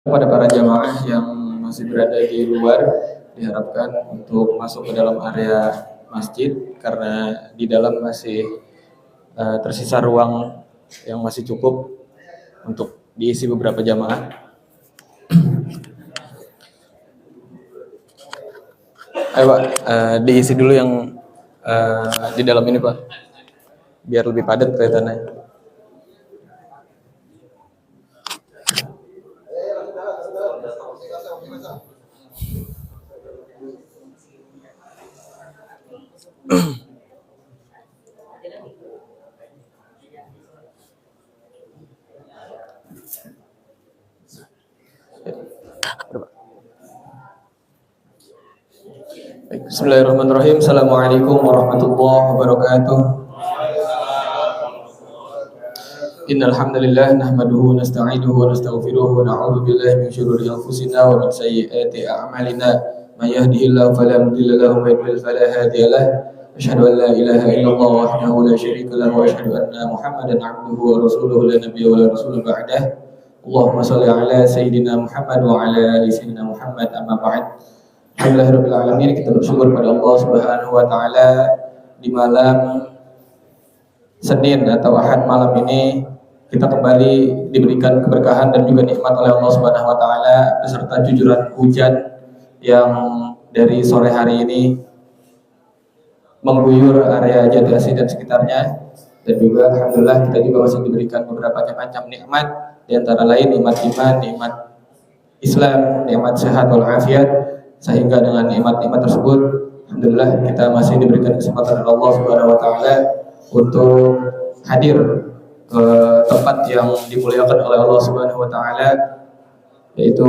Kepada para jamaah yang masih berada di luar, diharapkan untuk masuk ke dalam area masjid karena di dalam masih tersisa ruang yang masih cukup untuk diisi beberapa jamaah. Ayo Pak, diisi dulu yang di dalam ini Pak, biar lebih padat kelihatannya. Bismillahirrahmanirrahim. Assalamualaikum warahmatullahi wabarakatuh. Innal hamdalillah nahmaduhu wa nasta'inuhu wa nastaghfiruhu wa na'udzu billahi min syururi anfusina wa min sayyiati a'malina. May yahdihillahu fala mudilla lahu wa may yudlil fala hadiya lahu. Asyhadu an la ilaha illallah wahdahu la syarika lahu wa asyhadu anna Muhammadan 'abduhu wa rasuluhu la nabiyya wa la rasula ba'dah. Allahumma shalli ala sayyidina Muhammad wa ala ali sayyidina Muhammad, amma ba'd. Alhamdulillahirabbil alamin, kita bersyukur pada Allah Subhanahu wa taala di malam Senin atau Ahad malam ini kita kembali diberikan keberkahan dan juga nikmat oleh Allah Subhanahu wa taala beserta jujuran hujan yang dari sore hari ini mengguyur area Jati Asih dan sekitarnya, dan juga alhamdulillah kita juga masih diberikan beberapa macam nikmat, di antara lain nikmat iman, nikmat Islam, nikmat sehat wal afiat. Sehingga dengan nikmat-nikmat tersebut alhamdulillah kita masih diberikan kesempatan oleh Allah Subhanahu wa taala untuk hadir ke tempat yang dimuliakan oleh Allah Subhanahu wa taala, yaitu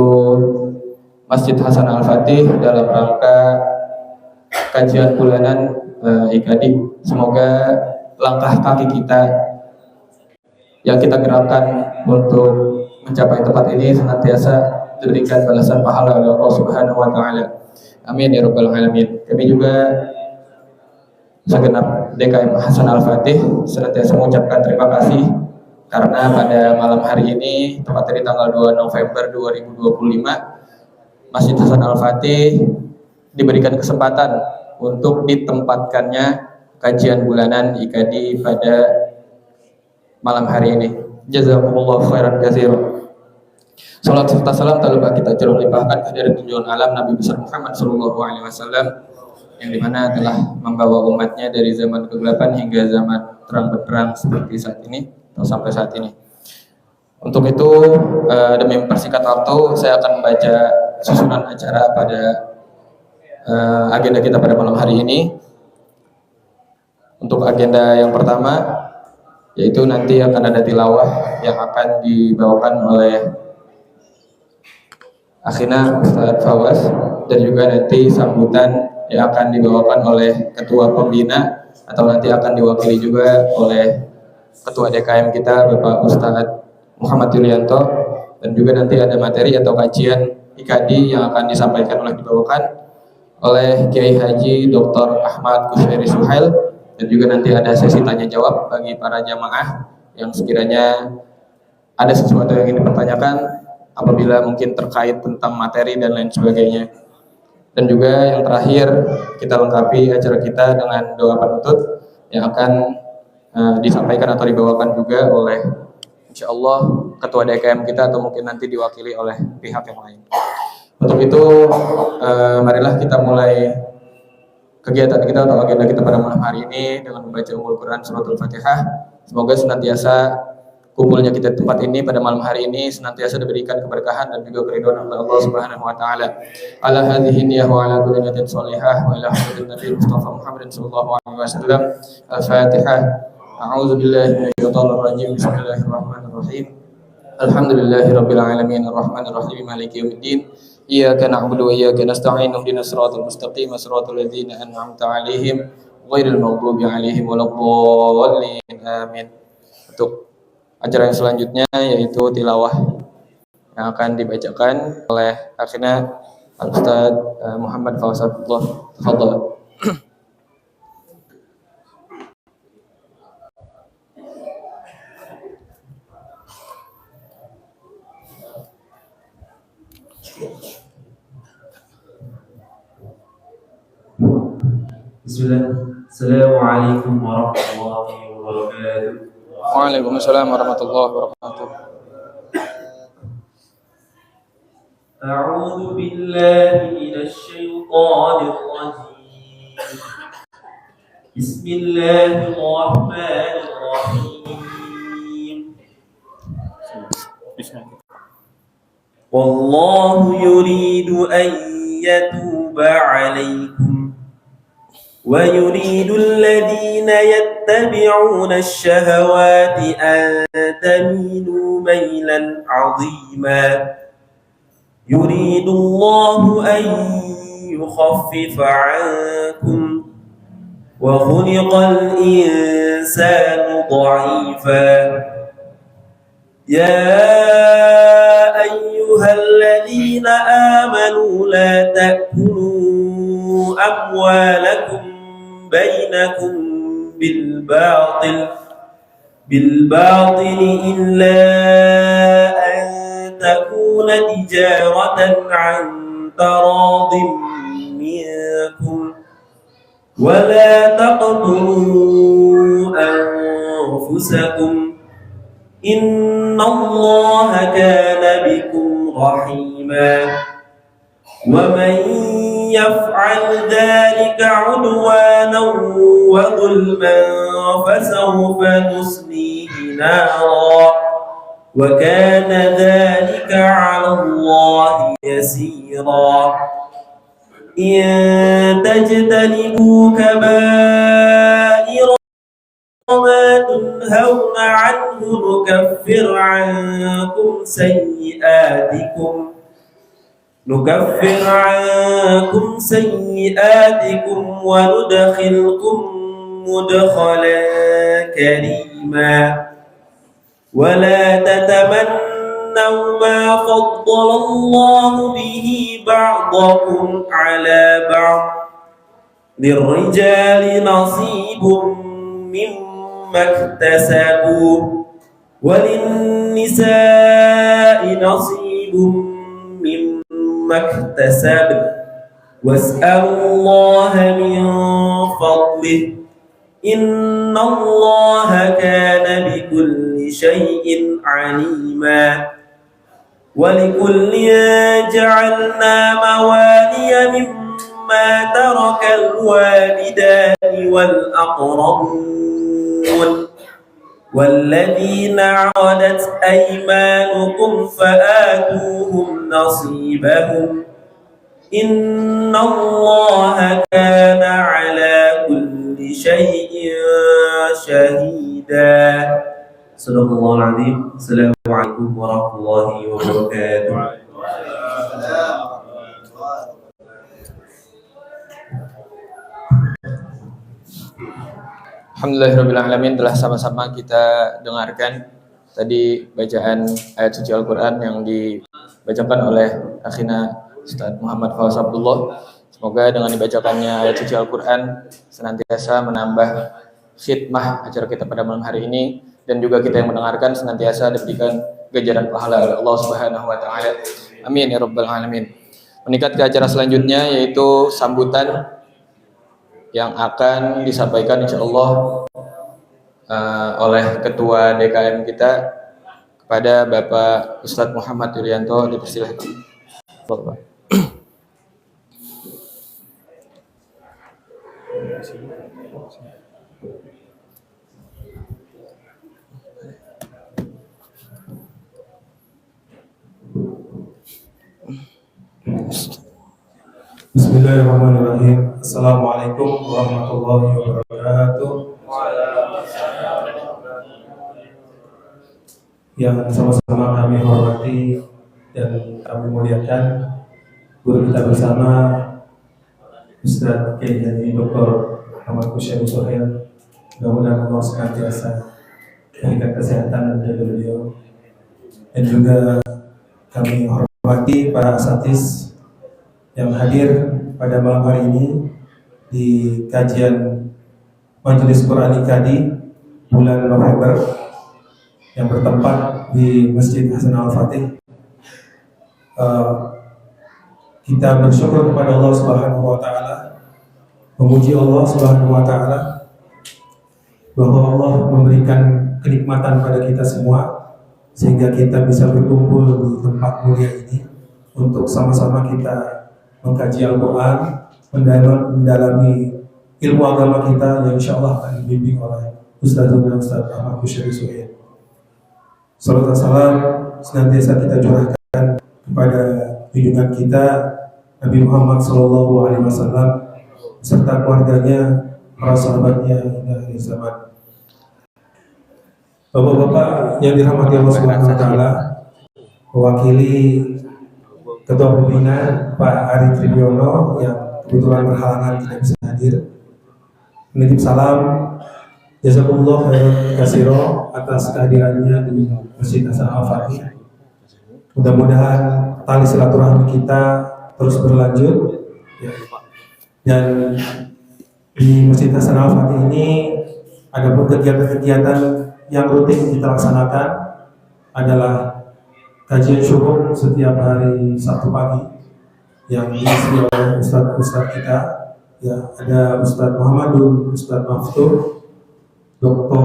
Masjid Hasan Al-Fatih dalam rangka kajian bulanan IKADI. Semoga langkah kaki kita yang kita gerakkan untuk mencapai tempat ini senantiasa diberikan balasan pahala oleh Allah Subhanahu wa taala. Amin ya rabbal alamin. Kami juga segenap DKM Hasan Al-Fatih senantiasa mengucapkan terima kasih karena pada malam hari ini, tepatnya di tanggal 2 November 2025, Masjid Hasan Al-Fatih diberikan kesempatan untuk ditempatkannya kajian bulanan IKADI pada malam hari ini. Jazakumullah khairan katsiran. Salat serta salam tak lupa kita curah limpahkan kehadirat junjungan alam Nabi besar Muhammad sallallahu alaihi wasallam, yang dimana telah membawa umatnya dari zaman kegelapan hingga zaman terang benderang seperti saat ini atau sampai saat ini. Untuk itu demi mempersingkat waktu, saya akan membaca susunan acara pada agenda kita pada malam hari ini. Untuk agenda yang pertama, yaitu nanti akan ada tilawah yang akan dibawakan oleh Akhina Ustadz Fawaz, dan juga nanti sambutan yang akan dibawakan oleh Ketua Pembina atau nanti akan diwakili juga oleh Ketua DKM kita Bapak Ustadz Muhammad Yulianto, dan juga nanti ada materi atau kajian IKADI yang akan disampaikan dibawakan oleh Kiai Haji Dr. Ahmad Kushairi Suhail, dan juga nanti ada sesi tanya jawab bagi para jamaah yang sekiranya ada sesuatu yang ingin dipertanyakan apabila mungkin terkait tentang materi dan lain sebagainya. Dan juga yang terakhir, kita lengkapi acara kita dengan doa penutup yang akan disampaikan atau dibawakan juga oleh insyaallah Ketua DKM kita atau mungkin nanti diwakili oleh pihak yang lain. Untuk itu marilah kita mulai kegiatan kita atau agenda kita pada malam hari ini dengan membaca Ummul Quran Surat Al-Fatihah. Semoga senantiasa kumpulnya kita di tempat ini pada malam hari ini senantiasa diberikan keberkahan dan juga keridhaan oleh Allah Subhanahu wa taala. Ala hadhihi niyyah wa ala kulli niyatin shalihah wa ila hadirin Nabi Mustafa Muhammadin sallallahu alaihi wasallam. Al-Fatihah. A'udzu billahi minasyaitonir rajim. Bismillahirrahmanirrahim. Alhamdulillahirabbil alamin arrahmanir rahim maliki yaumiddin. Iyyaka na'budu wa iyyaka nasta'in ihdinas siratal mustaqim siratal ladzina an'amta 'alaihim ghairil maghdubi 'alaihim waladdallin. Amin. Untuk acara yang selanjutnya yaitu tilawah yang akan dibacakan oleh akhirnya Al-Ustaz Muhammad Fawaz Abdullah. Tafadhal. Bismillah. Assalamualaikum warahmatullahi wabarakatuh. Waalaikumsalam warahmatullahi wabarakatuh. A'udzu billahi minasy syaithanir rajim. Bismillahirrahmanirrahim. Wallahu yuridu an yatuba 'alaikum ويريد الذين يتبعون الشهوات أن تميلوا ميلا عظيما يريد الله أن يخفف عنكم وخلق الإنسان ضعيفا يا أيها الذين آمنوا لا تأكلوا أموالكم بينكم بالباطل إلا أن تكون تجارة عن تراض منكم ولا تقتلوا أنفسكم إن الله كان بكم رحيما ومن يفعل ذلك عدوانا وظلما فسوف نصليه نارا وكان ذلك على الله يسيرا إن تجتنبوا كبائر ما تنهون عنه نكفر عنكم سيئاتكم وندخلكم مدخلا كريما ولا تتمنوا ما فضل الله به بعضكم على بعض للرجال نصيب مما اكتسبوا وللنساء نصيب مما اكتسبن واسألوا الله من فضله إن الله كان بكل شيء عليما ولكل جعلنا موالي مما ترك الوالدان والأقربون والذين عقدت أيمانكم فآتوهم نصيبهم إن الله كان على كل شيء شهيدا صدق الله العظيم. السلام عليكم ورحمة الله وبركاته. Alhamdulillahirrahmanirrahim. Telah sama-sama kita dengarkan tadi bacaan ayat suci Al-Quran yang dibacakan oleh akhina Ustaz Muhammad Fawaz Abdullah. Semoga dengan dibacakannya ayat suci Al-Quran senantiasa menambah khidmah acara kita pada malam hari ini, dan juga kita yang mendengarkan senantiasa diberikan ganjaran pahala oleh Allah Subhanahu wa taala. Amin ya rabbal alamin. Meningkat ke acara selanjutnya, yaitu sambutan yang akan disampaikan insyaallah oleh Ketua DKM kita kepada Bapak Ustadz Muhammad Yuryanto. Dipersilahkan. Bapak. Bismillahirrahmanirrahim. Assalamualaikum warahmatullahi wabarakatuh. Yang sama-sama kami hormati dan kami muliakan guru kita bersama Ustaz Kiai Haji Dr. Ahmad Kusyairi Sohail. Mudah-mudahan Allah senantiasa memberikan kesehatan dan jaga beliau. Dan juga kami hormati para asatidz yang hadir pada malam hari ini di kajian Majelis Qur'an Ikadi bulan November yang bertempat di Masjid Hasan Al-Fatih. kita bersyukur kepada Allah Subhanahu wa taala, memuji Allah Subhanahu wa taala bahwa Allah memberikan kenikmatan pada kita semua sehingga kita bisa berkumpul di tempat mulia ini untuk sama-sama kita mengkaji Al-Qur'an, mendalami ilmu agama kita yang insyaallah akan dibimbing oleh Ustaz Ahmad Kusyari Suhail. Salam dan salam senantiasa kita curahkan kepada junjungan kita Nabi Muhammad SAW serta keluarganya, para sahabatnya hingga akhir zaman. Bapak-bapak yang dirahmati Allah Subhanahu wa taala, mewakili Ketua Pembina Pak Ari Tribiono yang kebetulan berhalangan tidak bisa hadir, menitip salam jazakumullah khairan katsira atas kehadirannya di Masjid Hasan Al-Fatih. Mudah-mudahan tali silaturahmi kita terus berlanjut ya. Dan di Masjid Hasan Al-Fatih ini ada kegiatan-kegiatan yang rutin kita laksanakan adalah kajian syukur setiap hari Sabtu pagi yang diisi oleh ustadz kita ya, ada Ustadz Muhammadun, Ustadz Maftur, Dr.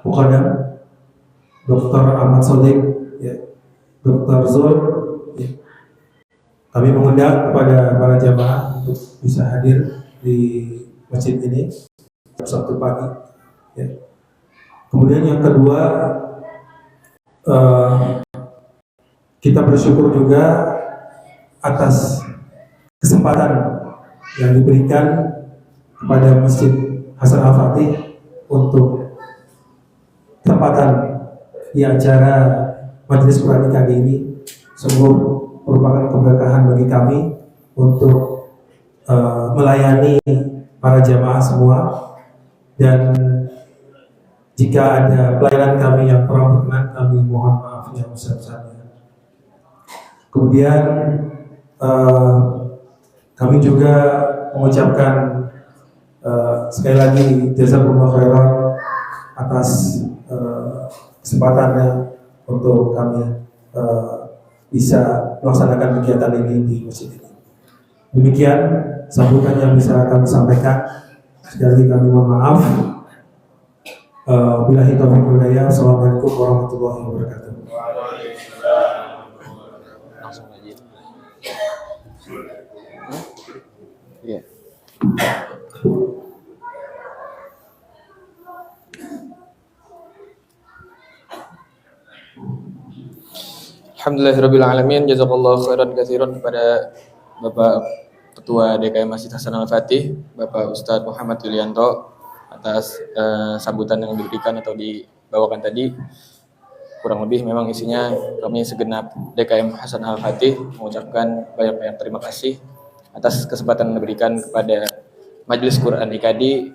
Muqaddam, Dr. Ahmad Sodik, ya, Dr. Zul. Ya. Kami mengundang kepada para jamaah untuk bisa hadir di masjid ini Sabtu pagi. Ya. Kemudian yang kedua, kita bersyukur juga atas kesempatan yang diberikan kepada Masjid Hasan Al-Fatih untuk kesempatan di acara Majelis Qur'an kali ini. Sungguh merupakan keberkahan bagi kami untuk melayani para jamaah semua, dan jika ada pelayanan kami yang kurang berkenan, kami mohon maaf yang besar-besarnya. Kemudian kami juga mengucapkan sekali lagi jazakumullah khairan atas kesempatannya untuk kami bisa melaksanakan kegiatan ini di masjid ini. Demikian sambutan yang bisa kami sampaikan. Sekali lagi kami mohon maaf. Billahi taufiq wal hidayah. Assalamualaikum warahmatullahi wabarakatuh. Langsung aja. Iya. Alhamdulillahirabbil alamin, jazakallahu khairan katsiran kepada Bapak Ketua DKM Masjid Hasan Al-Fatih, Bapak Ustadz Muhammad Yulianto atas sambutan yang diberikan atau dibawakan tadi. Kurang lebih memang isinya kami segenap DKM Hasan Al-Fatih mengucapkan banyak-banyak terima kasih atas kesempatan yang diberikan kepada Majelis Quran IKADI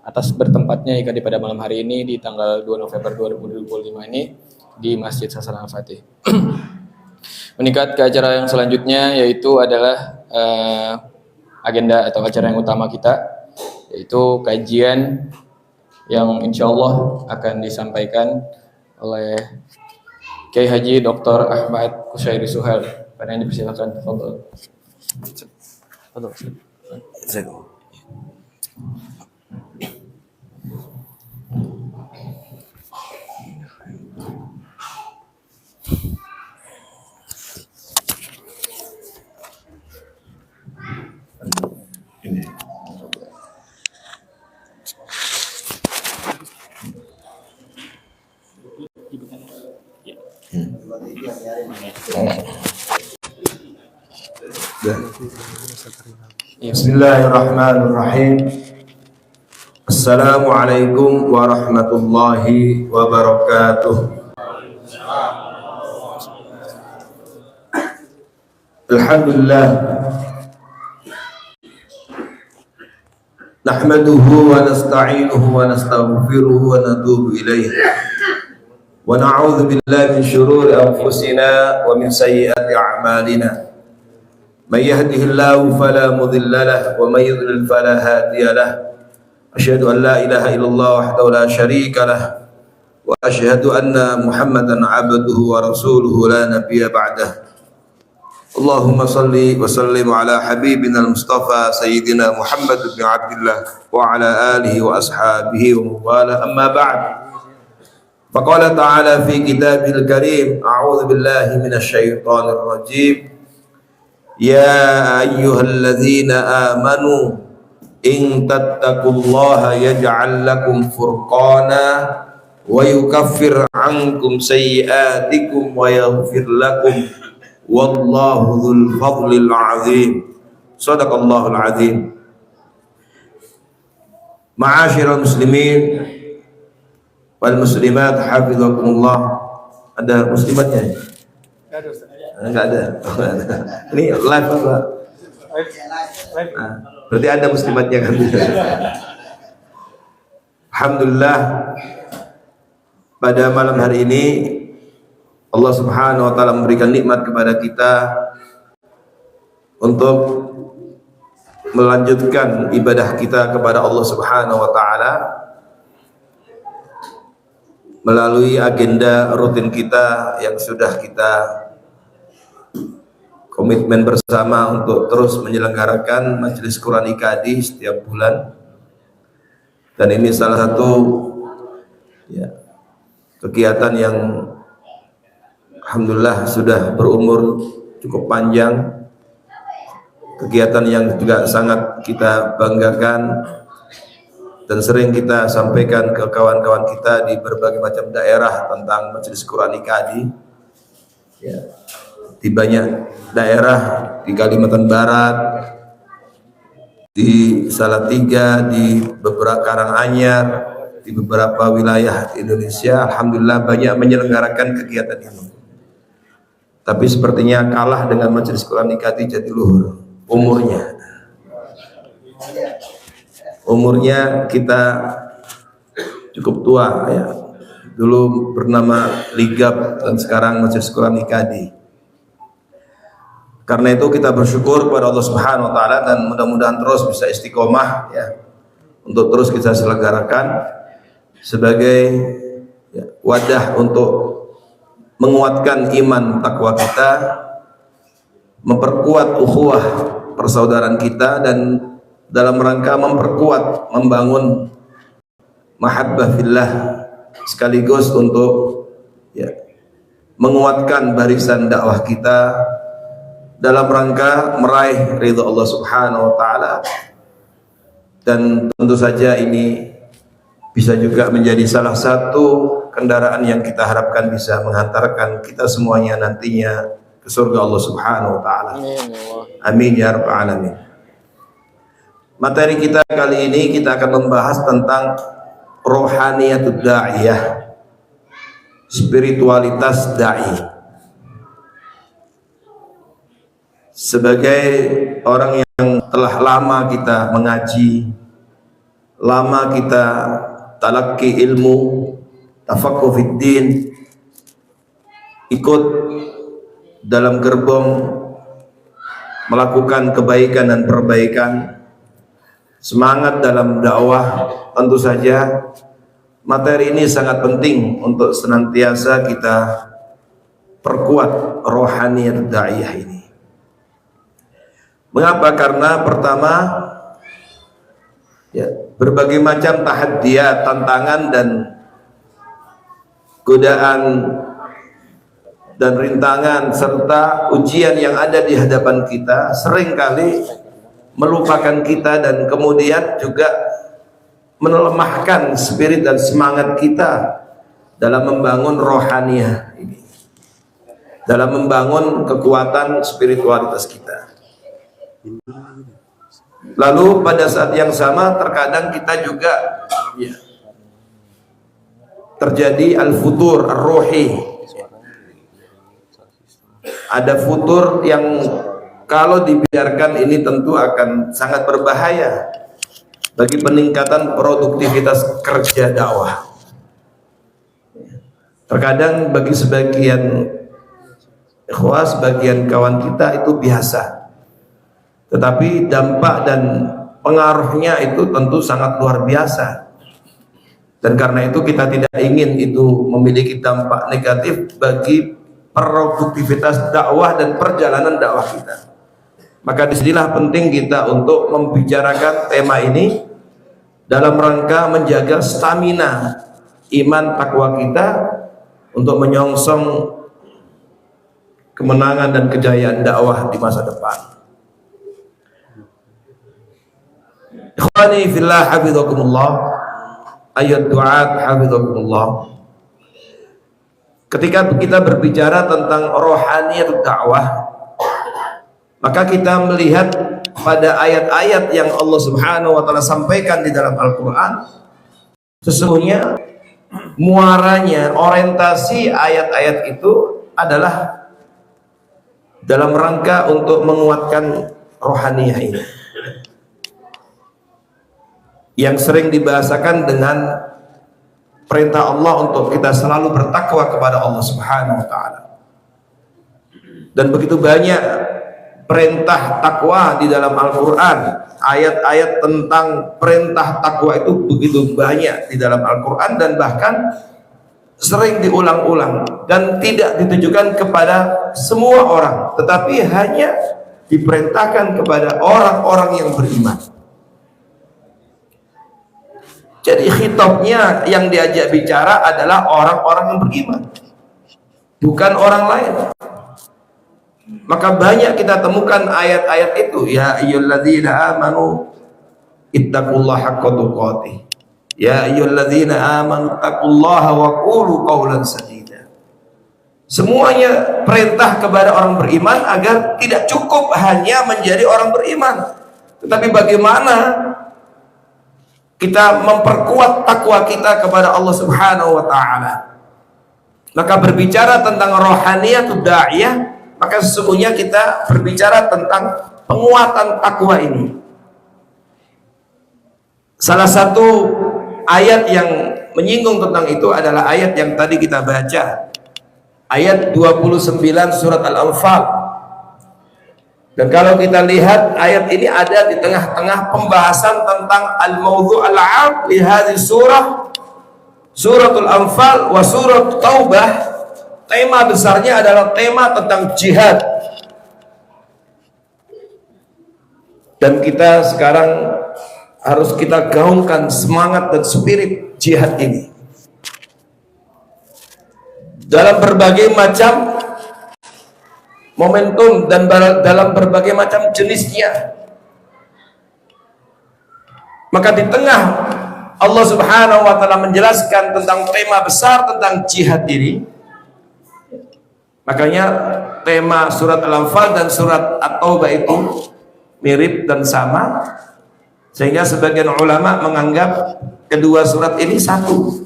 atas bertempatnya IKADI pada malam hari ini di tanggal 2 November 2025 ini di Masjid Hasan Al-Fatih. Meningkat ke acara yang selanjutnya, yaitu adalah agenda atau acara yang utama kita, yaitu kajian yang insya Allah akan disampaikan oleh Kiai Haji Dr. Ahmad Kusyari Suhail. Pada yang dipersilakan, tafadhol. Bismillahirrahmanirrahim. Assalamualaikum warahmatullahi wabarakatuh. Alhamdulillah, nahmaduhu wa nasta'inuhu wa nastaghfiruhu wa natubu ilaihi wa na'udzu billahi min shururi anfusina wa min sayyiati a'malina. من يهده الله فلا مضل له ومن يضلل فلا هادي له. أشهد أن لا إله إلا الله وحده لا شريك له وأشهد أن محمدا عبده ورسوله لا نبي بعده. Allahumma salli wa sallim ala habibina al-Mustafa Sayyidina Muhammad bin Abdullah wa ala alihi wa ashabihi wa mawala amma ba'd. Faqala ta'ala fi kitabil karim, a'udzu billahi minasy syaithanir rajim. Ya ayyuhalladzina amanu in tattaqullaha yaj'al lakum furqana wa yukaffir 'ankum sayyi'atikum wa yaghfir lakum wallahu dzul fadlil 'azim. Shadaqallahul 'azim. Ma'asyiral muslimin wal muslimat hafizakumullah. Ada muslimatnya? Enggak ada. Ini live apa? Nah, berarti ada muslimatnya kan? Alhamdulillah, pada malam hari ini Allah Subhanahu wa taala memberikan nikmat kepada kita untuk melanjutkan ibadah kita kepada Allah Subhanahu wa taala melalui agenda rutin kita yang sudah kita komitmen bersama untuk terus menyelenggarakan Majelis Quran IKADI setiap bulan. Dan ini salah satu kegiatan yang alhamdulillah sudah berumur cukup panjang, kegiatan yang juga sangat kita banggakan dan sering kita sampaikan ke kawan-kawan kita di berbagai macam daerah tentang Majelis Quran IKADI. Di banyak daerah di Kalimantan Barat, di Salatiga, di beberapa Karanganyar, di beberapa wilayah di Indonesia, alhamdulillah banyak menyelenggarakan kegiatan ini. Tapi sepertinya kalah dengan Majelis Quran IKADI Jatiluhur umurnya kita cukup tua ya. Dulu bernama Ligap dan sekarang Majelis Quran IKADI. Karena itu kita bersyukur kepada Allah Subhanahu wa taala dan mudah-mudahan terus bisa istiqomah ya untuk terus kita selenggarakan sebagai wadah untuk menguatkan iman takwa kita, memperkuat ukhuwah persaudaraan kita, dan dalam rangka memperkuat, membangun mahabbah fillah, sekaligus untuk menguatkan barisan dakwah kita dalam rangka meraih ridha Allah Subhanahu wa taala. Dan tentu saja ini bisa juga menjadi salah satu kendaraan yang kita harapkan bisa menghantarkan kita semuanya nantinya ke surga Allah Subhanahu wa taala. Amin ya rabbal alamin. Materi kita kali ini kita akan membahas tentang rohaniyatud da'iyah, spiritualitas dai. Sebagai orang yang telah lama kita mengaji, lama kita talaqi ilmu, tafaqquh fid din, ikut dalam gerbong melakukan kebaikan dan perbaikan, semangat dalam dakwah, tentu saja materi ini sangat penting untuk senantiasa kita perkuat rohaniyat da'iyah ini. Mengapa? Karena pertama berbagai macam tahadiyat, tantangan dan godaan dan rintangan serta ujian yang ada di hadapan kita seringkali melupakan kita dan kemudian juga melemahkan spirit dan semangat kita dalam membangun rohaniyah ini, dalam membangun kekuatan spiritualitas kita. Lalu pada saat yang sama terkadang kita juga terjadi al-futur ar-ruhi. Ada futur yang kalau dibiarkan ini tentu akan sangat berbahaya bagi peningkatan produktivitas kerja dakwah. Terkadang bagi sebagian ikhwah, sebagian kawan kita itu biasa, tetapi dampak dan pengaruhnya itu tentu sangat luar biasa. Dan karena itu kita tidak ingin itu memiliki dampak negatif bagi produktivitas dakwah dan perjalanan dakwah kita. Maka disinilah penting kita untuk membicarakan tema ini dalam rangka menjaga stamina iman takwa kita untuk menyongsong kemenangan dan kejayaan dakwah di masa depan. Ikhwani fillah hafizakumullah, ayat du'at hafizakumullah. Ketika kita berbicara tentang rohaniyat dakwah, maka kita melihat pada ayat-ayat yang Allah Subhanahu wa taala sampaikan di dalam Al-Qur'an, sesungguhnya muaranya, orientasi ayat-ayat itu adalah dalam rangka untuk menguatkan rohaniyah ini, yang sering dibahasakan dengan perintah Allah untuk kita selalu bertakwa kepada Allah Subhanahu wa taala. Dan begitu banyak perintah takwa di dalam Al-Quran, ayat-ayat tentang perintah takwa itu begitu banyak di dalam Al-Quran, dan bahkan sering diulang-ulang dan tidak ditujukan kepada semua orang, tetapi hanya diperintahkan kepada orang-orang yang beriman. Jadi khitabnya yang diajak bicara adalah orang-orang yang beriman, bukan orang lain. Maka banyak kita temukan ayat-ayat itu, ya ayyuhalladzina amanu ittaqullaha haqqa tuqatih, ya ayyuhalladzina amanu ittaqullaha wa qulu qawlan sadida. Semuanya perintah kepada orang beriman agar tidak cukup hanya menjadi orang beriman, tetapi bagaimana kita memperkuat takwa kita kepada Allah Subhanahu wa taala. Maka berbicara tentang rohaniyatud da'iyah, maka sesungguhnya kita berbicara tentang penguatan takwa ini. Salah satu ayat yang menyinggung tentang itu adalah ayat yang tadi kita baca, ayat 29 surat Al-Anfal. Dan kalau kita lihat ayat ini ada di tengah-tengah pembahasan tentang al-mawdu' al-'am li hadhihi surah, suratul Anfal wa surat Taubah. Tema besarnya adalah tema tentang jihad. Dan kita sekarang harus kita gaungkan semangat dan spirit jihad ini dalam berbagai macam momentum dan dalam berbagai macam jenisnya. Maka di tengah Allah Subhanahu wa taala menjelaskan tentang tema besar tentang jihad ini, makanya tema surat Al-Anfal dan surat At-Taubah itu mirip dan sama, sehingga sebagian ulama menganggap kedua surat ini satu.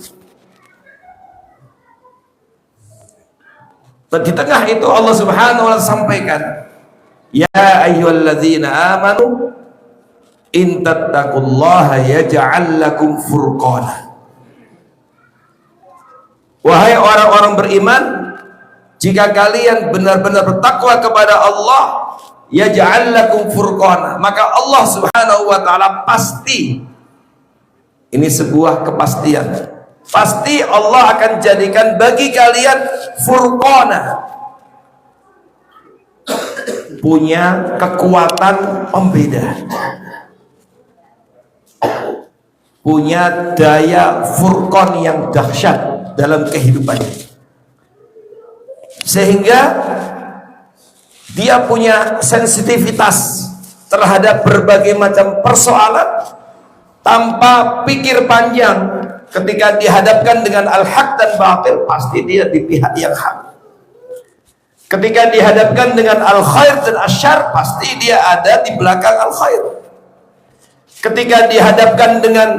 Dan di tengah itu Allah Subhanahu wa taala sampaikan, ya ayyuhalladzina amanu in tattaqullaha yaj'al lakum furqana. Wahai orang-orang beriman, jika kalian benar-benar bertakwa kepada Allah, yaj'al lakum furqana, maka Allah Subhanahu wa taala pasti, ini sebuah kepastian, pasti Allah akan jadikan bagi kalian furqana, punya kekuatan pembeda, punya daya furqan yang dahsyat dalam kehidupannya, sehingga dia punya sensitivitas terhadap berbagai macam persoalan tanpa pikir panjang. Ketika dihadapkan dengan al-haq dan batil, pasti dia di pihak yang hak. Ketika dihadapkan dengan al-khair dan asyar, pasti dia ada di belakang al-khair. Ketika dihadapkan dengan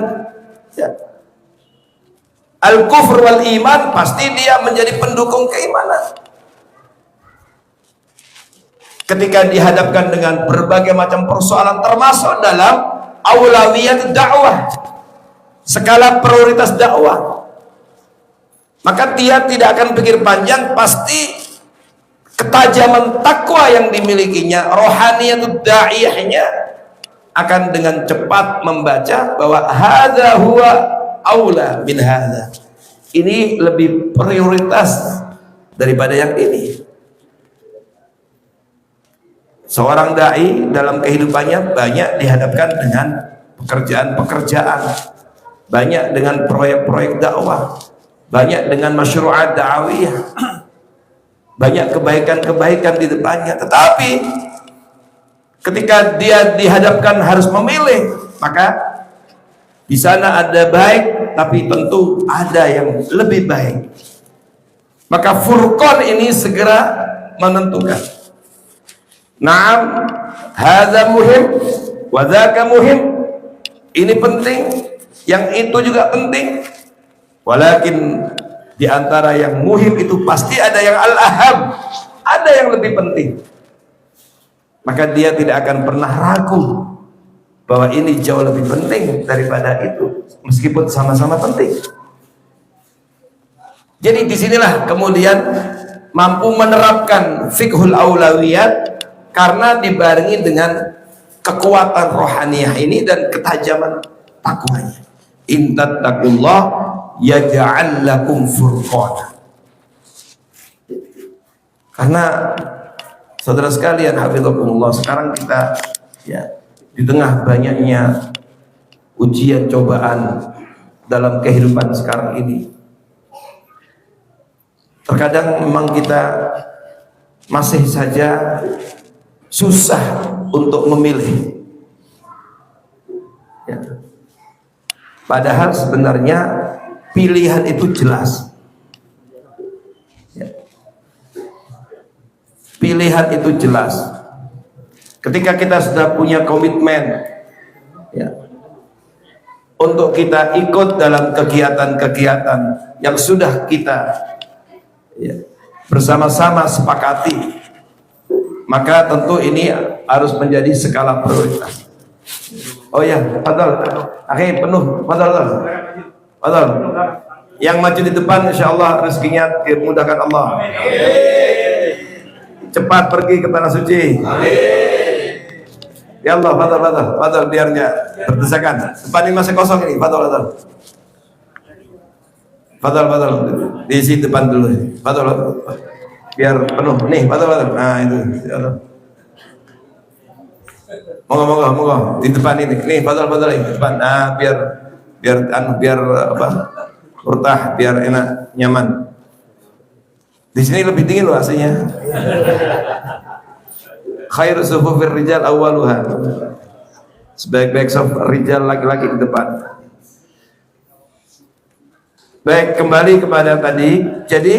al-kufr wal iman, pasti dia menjadi pendukung keimanan. Ketika dihadapkan dengan berbagai macam persoalan termasuk dalam aulawiyat dakwah, skala prioritas dakwah, maka dia tidak akan pikir panjang, pasti ketajaman takwa yang dimilikinya, rohaniyatud da'iyahnya, akan dengan cepat membaca bahwa hadza huwa aula min hadza, ini lebih prioritas daripada yang ini. Seorang dai dalam kehidupannya banyak dihadapkan dengan pekerjaan-pekerjaan, banyak dengan proyek-proyek dakwah, banyak dengan masyru'at da'awiyah, banyak kebaikan-kebaikan di depannya. Tetapi ketika dia dihadapkan harus memilih, maka di sana ada baik, tapi tentu ada yang lebih baik. Maka furqan ini segera menentukan. Naam, hadza muhim wa dzaka muhim. Ini penting, yang itu juga penting. Walakin di antara yang muhim itu pasti ada yang al-aham, ada yang lebih penting. Maka dia tidak akan pernah ragu bahwa ini jauh lebih penting daripada itu, meskipun sama-sama penting. Jadi disinilah kemudian mampu menerapkan fiqhul aulawiyat, karena dibarengi dengan kekuatan rohaniyah ini dan ketajaman takwanya. In tattaqullah yaj'al lakum furqana. Karena saudara sekalian, hafizakumullah, sekarang kita ya di tengah banyaknya ujian cobaan dalam kehidupan sekarang ini, terkadang memang kita masih saja susah untuk memilih ya. Padahal sebenarnya pilihan itu jelas ya. Pilihan itu jelas ketika kita sudah punya komitmen ya, untuk kita ikut dalam kegiatan-kegiatan yang sudah kita ya, bersama-sama sepakati, maka tentu ini harus menjadi skala prioritas. Oh ya, fadal, akhir penuh, fadal. Yang maju di depan, insyaallah rezekinya dimudahkan Allah. Cepat pergi ke tanah suci. Ya Allah, fadal biarnya berdesakan. Depan ini masih kosong ini, fadal. Diisi depan dulu, fadal. Biar penuh nih, fadal. Nah itu, moga di depan ini, nih fadal di depan. Nah biar apa, urtah, biar enak, nyaman. Di sini lebih dingin loh aslinya. Khairu sufufir rijal awwaluha. Sebaik-baik saf rijal laki-laki di depan. Baik, kembali kepada tadi. Jadi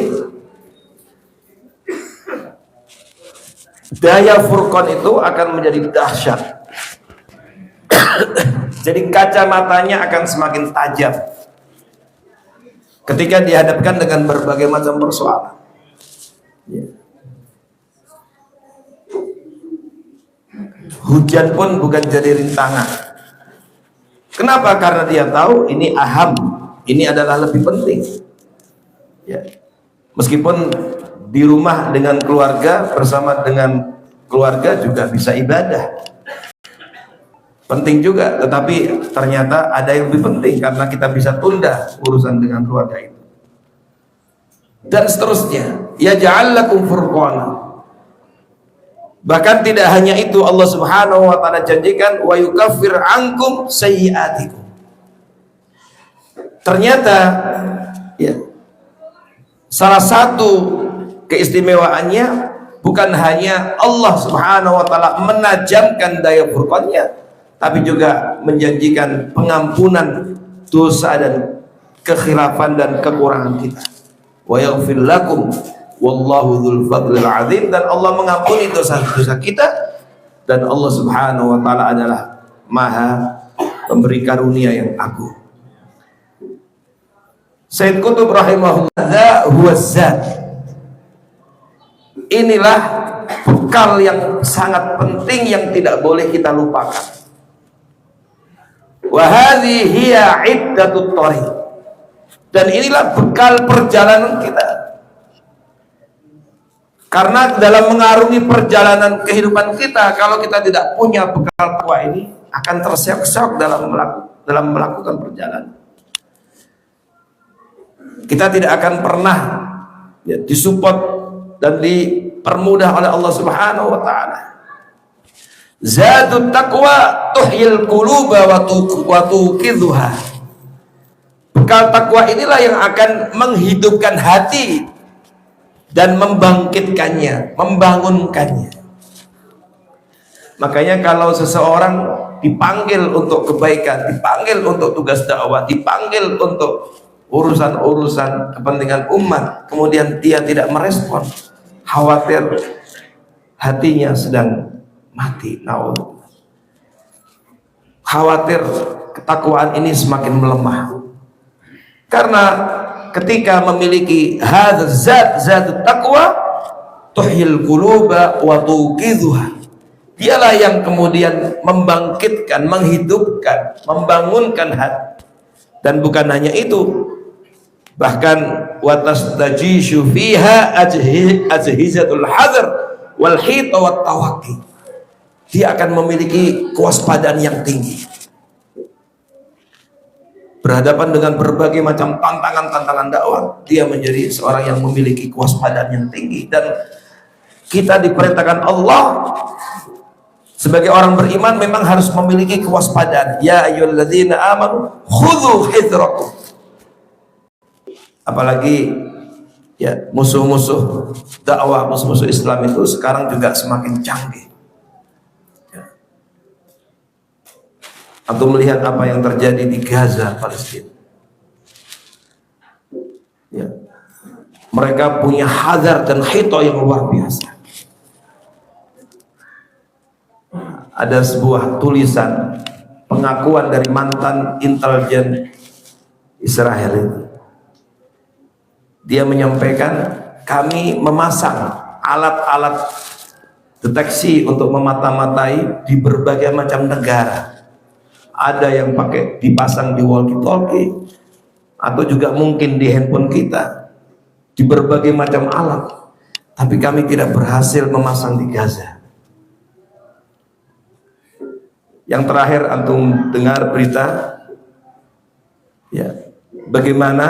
daya furqan itu akan menjadi dahsyat. Jadi kacamatanya akan semakin tajam ketika dihadapkan dengan berbagai macam persoalan. Hujan pun bukan jadi rintangan. Kenapa? Karena dia tahu ini aham, ini adalah lebih penting. Ya. Meskipun di rumah dengan keluarga, bersama dengan keluarga juga bisa ibadah, penting juga, tetapi ternyata ada yang lebih penting karena kita bisa tunda urusan dengan keluarga itu dan seterusnya. Ya ja'alakum furqana. Bahkan tidak hanya itu, Allah Subhanahu wa taala janjikan wa yukaffir ankum sayyi'atikum. Ternyata ya, salah satu keistimewaannya bukan hanya Allah Subhanahu wa taala menajamkan daya furqannya, tapi juga menjanjikan pengampunan dosa dan kekhilafan dan kekurangan kita. Wa yaghfir lakum wallahu dzul fadlil azim. Dan Allah mengampuni dosa-dosa kita, dan Allah Subhanahu wa taala adalah Maha pemberi karunia yang agung. Sayyid Qutb rahimahullah, huwa zat. Inilah bekal yang sangat penting yang tidak boleh kita lupakan. Wa hadhihi hiya iddatut thariq. Dan inilah bekal perjalanan kita. Karena dalam mengarungi perjalanan kehidupan kita, kalau kita tidak punya bekal takwa ini, akan terseok-seok dalam melakukan perjalanan. Kita tidak akan pernah ya, disupport dan dipermudah oleh Allah Subhanahu wa taala. Zadut taqwa tuhyil quluba wa tuqidhuha. Bekal takwa inilah yang akan menghidupkan hati dan membangkitkannya, membangunkannya. Makanya kalau seseorang dipanggil untuk kebaikan, dipanggil untuk tugas dakwah, dipanggil untuk urusan-urusan kepentingan umat, kemudian dia tidak merespon, khawatir hatinya sedang mati. Khawatir ketakwaan ini semakin melemah. Karena ketika memiliki zat taqwa tuhyil quluba wa tuqidhuha, dialah yang kemudian membangkitkan, menghidupkan, membangunkan hati. Dan bukan hanya itu, bahkan wa tastajishu fiha ajhizatul hadr wal hita wat tawaqi. Dia akan memiliki kewaspadaan yang tinggi, berhadapan dengan berbagai macam tantangan-tantangan dakwah. Dia menjadi seorang yang memiliki kewaspadaan yang tinggi. Dan kita diperintahkan Allah sebagai orang beriman memang harus memiliki kewaspadaan. Ya ayyuhalladzina amanu khudhu hidrakum. Apalagi ya, musuh-musuh dakwah, musuh-musuh Islam itu sekarang juga semakin canggih. Atau melihat apa yang terjadi di Gaza, Palestina. Ya. Mereka punya hadar dan hito yang luar biasa. Ada sebuah tulisan pengakuan dari mantan intelijen Israel itu. Dia menyampaikan, kami memasang alat-alat deteksi untuk memata-matai di berbagai macam negara. Ada yang pakai dipasang di walkie-talkie, atau juga mungkin di handphone kita, di berbagai macam alat. Tapi kami tidak berhasil memasang di Gaza. Yang terakhir antum dengar berita, ya, bagaimana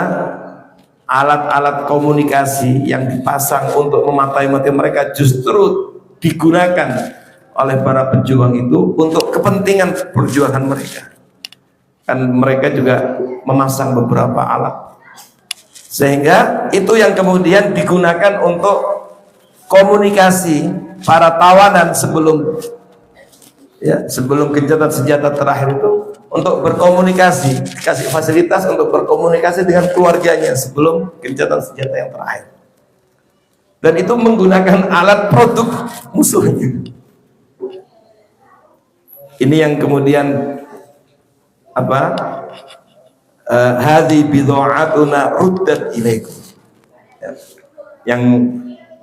alat-alat komunikasi yang dipasang untuk mematai-matai mereka justru digunakan oleh para pejuang itu untuk kepentingan perjuangan mereka. Kan mereka juga memasang beberapa alat, sehingga itu yang kemudian digunakan untuk komunikasi para tawanan sebelum gencatan senjata terakhir itu, untuk berkomunikasi, dikasih fasilitas untuk berkomunikasi dengan keluarganya sebelum gencatan senjata yang terakhir. Dan itu menggunakan alat produk musuhnya. Ini yang kemudian apa? Hadhi bidha'atuna ruddat ilaikum. Yang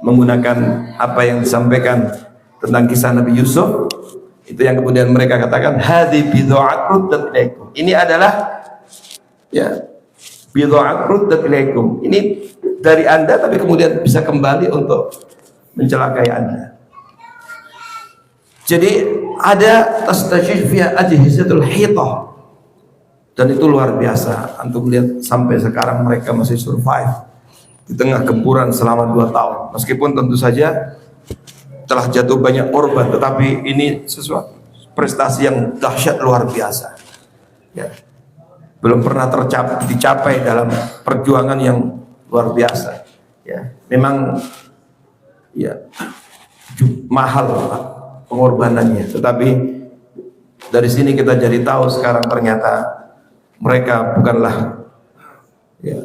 menggunakan apa yang disampaikan tentang kisah Nabi Yusuf, itu yang kemudian mereka katakan hadhi bidha'at ruddat ilaikum. Ini adalah ya, bidha'at ruddat ilaikum. Ini dari Anda tapi kemudian bisa kembali untuk mencelakai Anda. Jadi ada tastajib via ajhizatul hitah, dan itu luar biasa. Antum lihat sampai sekarang mereka masih survive di tengah gempuran selama 2 tahun. Meskipun tentu saja telah jatuh banyak korban, tetapi ini sesuatu prestasi yang dahsyat luar biasa. Ya. Belum pernah dicapai dalam perjuangan yang luar biasa. Ya, memang ya mahal pengorbanannya, tetapi dari sini kita jadi tahu sekarang ternyata mereka bukanlah ya,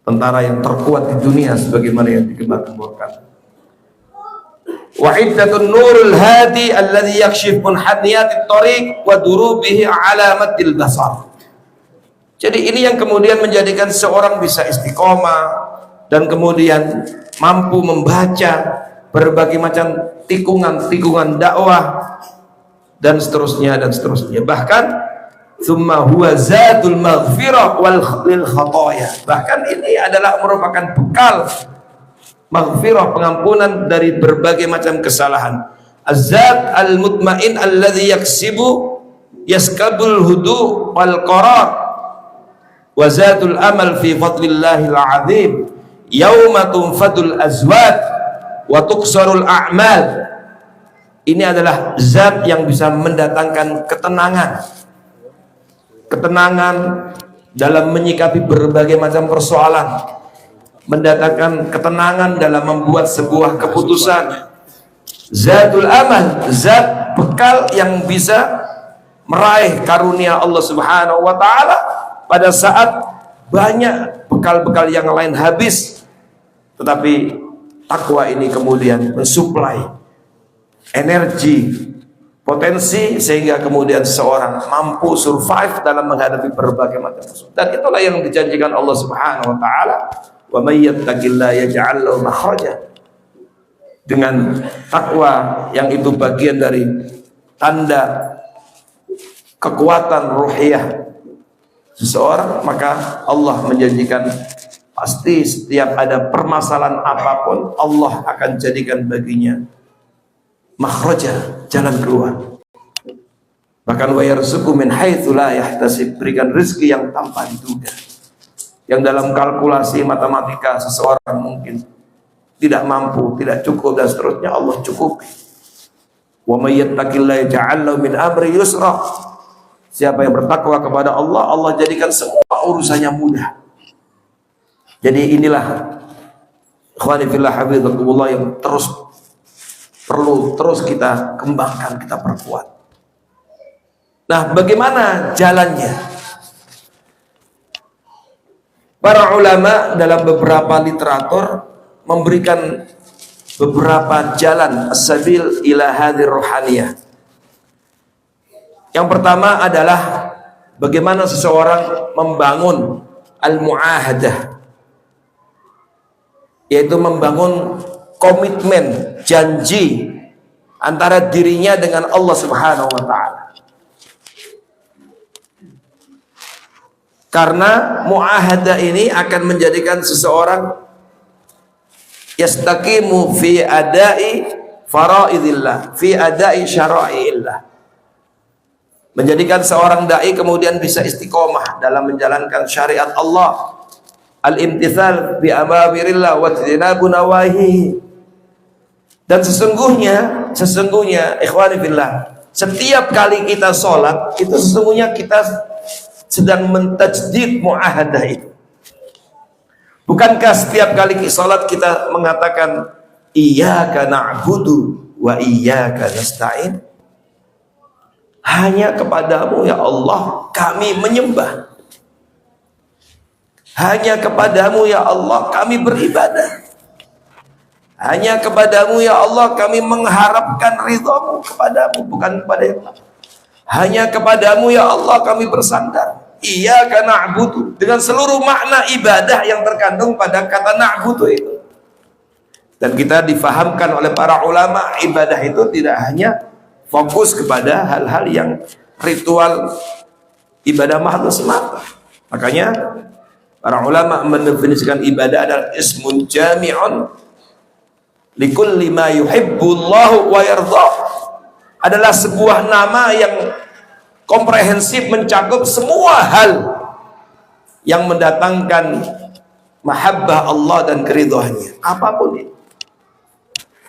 tentara yang terkuat di dunia sebagaimana yang digembar-gemborkan. Wa iddatun nurul hadi alladhi yakshif munhaniyatit tariq wa durubihi alamatil basar. Jadi ini yang kemudian menjadikan seorang bisa istiqomah dan kemudian mampu membaca berbagai macam tikungan dakwah dan seterusnya dan seterusnya. Bahkan summa huwa zadul maghfirah wal khataya. Bahkan ini adalah merupakan bekal maghfirah, pengampunan dari berbagai macam kesalahan. Az-zat al-mutmain alladhi yaskabul hudu wal qarar wa zatul amal fi fadlillahil azim. yauma tunfadul azwaj wa tuksarul a'mal. Ini adalah zat yang bisa mendatangkan ketenangan dalam menyikapi berbagai macam persoalan, mendatangkan ketenangan dalam membuat sebuah keputusan. Zatul amal, zat bekal yang bisa meraih karunia Allah Subhanahu wa taala pada saat banyak bekal-bekal yang lain habis, tetapi takwa ini kemudian mensuplai energi, potensi, sehingga kemudian seseorang mampu survive dalam menghadapi berbagai macam musuh. Dan itulah yang dijanjikan Allah Subhanahu wa taala, wa may yattaqillaha yaj'al lahu makhraja. Dengan takwa yang itu bagian dari tanda kekuatan ruhiyah seseorang, maka Allah menjanjikan pasti setiap ada permasalahan apapun Allah akan jadikan baginya makhraja, jalan keluar. Bahkan wa yarzuqu min haitsu la yahtasib, berikan rezeki yang tanpa diduga, yang dalam kalkulasi matematika seseorang mungkin tidak mampu, tidak cukup dan seterusnya, Allah cukupi. Wa may yattaqillaha yaj'al lahu min amri yusra. Siapa yang bertakwa kepada Allah, Allah jadikan semua urusannya mudah. Jadi inilah ikhwani fillah hafizakumullah yang perlu terus kita kembangkan, kita perkuat. Nah, bagaimana jalannya? Para ulama dalam beberapa literatur memberikan beberapa jalan as-sabil ila hadhir ruhaniyah. Yang pertama adalah bagaimana seseorang membangun al-mu'ahadah, yaitu membangun komitmen, janji antara dirinya dengan Allah Subhanahu wa taala. Karena mu'ahadah ini akan menjadikan seseorang yastaqimu fi adai faraidillah, fi adai syara'iillah. Menjadikan seorang dai kemudian bisa istiqomah dalam menjalankan syariat Allah, al-imtithal bi amamirillah wa tijanabu nawahi. Dan sesungguhnya ikhwani fillah, setiap kali kita sholat itu sesungguhnya kita sedang mentajdid mu'ahadah itu. Bukankah setiap kali sholat kita mengatakan iyyaka na'budu wa iyyaka nasta'in? Hanya kepadamu ya Allah kami menyembah, hanya kepadamu ya Allah kami beribadah, hanya kepadamu ya Allah kami mengharapkan ridhamu, kepadamu bukan kepada yang lain. Hanya kepadamu ya Allah kami bersandar. Iyyaka na'budu, dengan seluruh makna ibadah yang terkandung pada kata na'budu itu. Dan kita difahamkan oleh para ulama, ibadah itu tidak hanya fokus kepada hal-hal yang ritual ibadah makhluk semata. Makanya para ulama mendefinisikan ibadah adalah ismun jami'un likulli ma yuhibbullahu wa yardha. Adalah sebuah nama yang komprehensif, mencakup semua hal yang mendatangkan mahabbah Allah dan keridhaannya, apapun itu.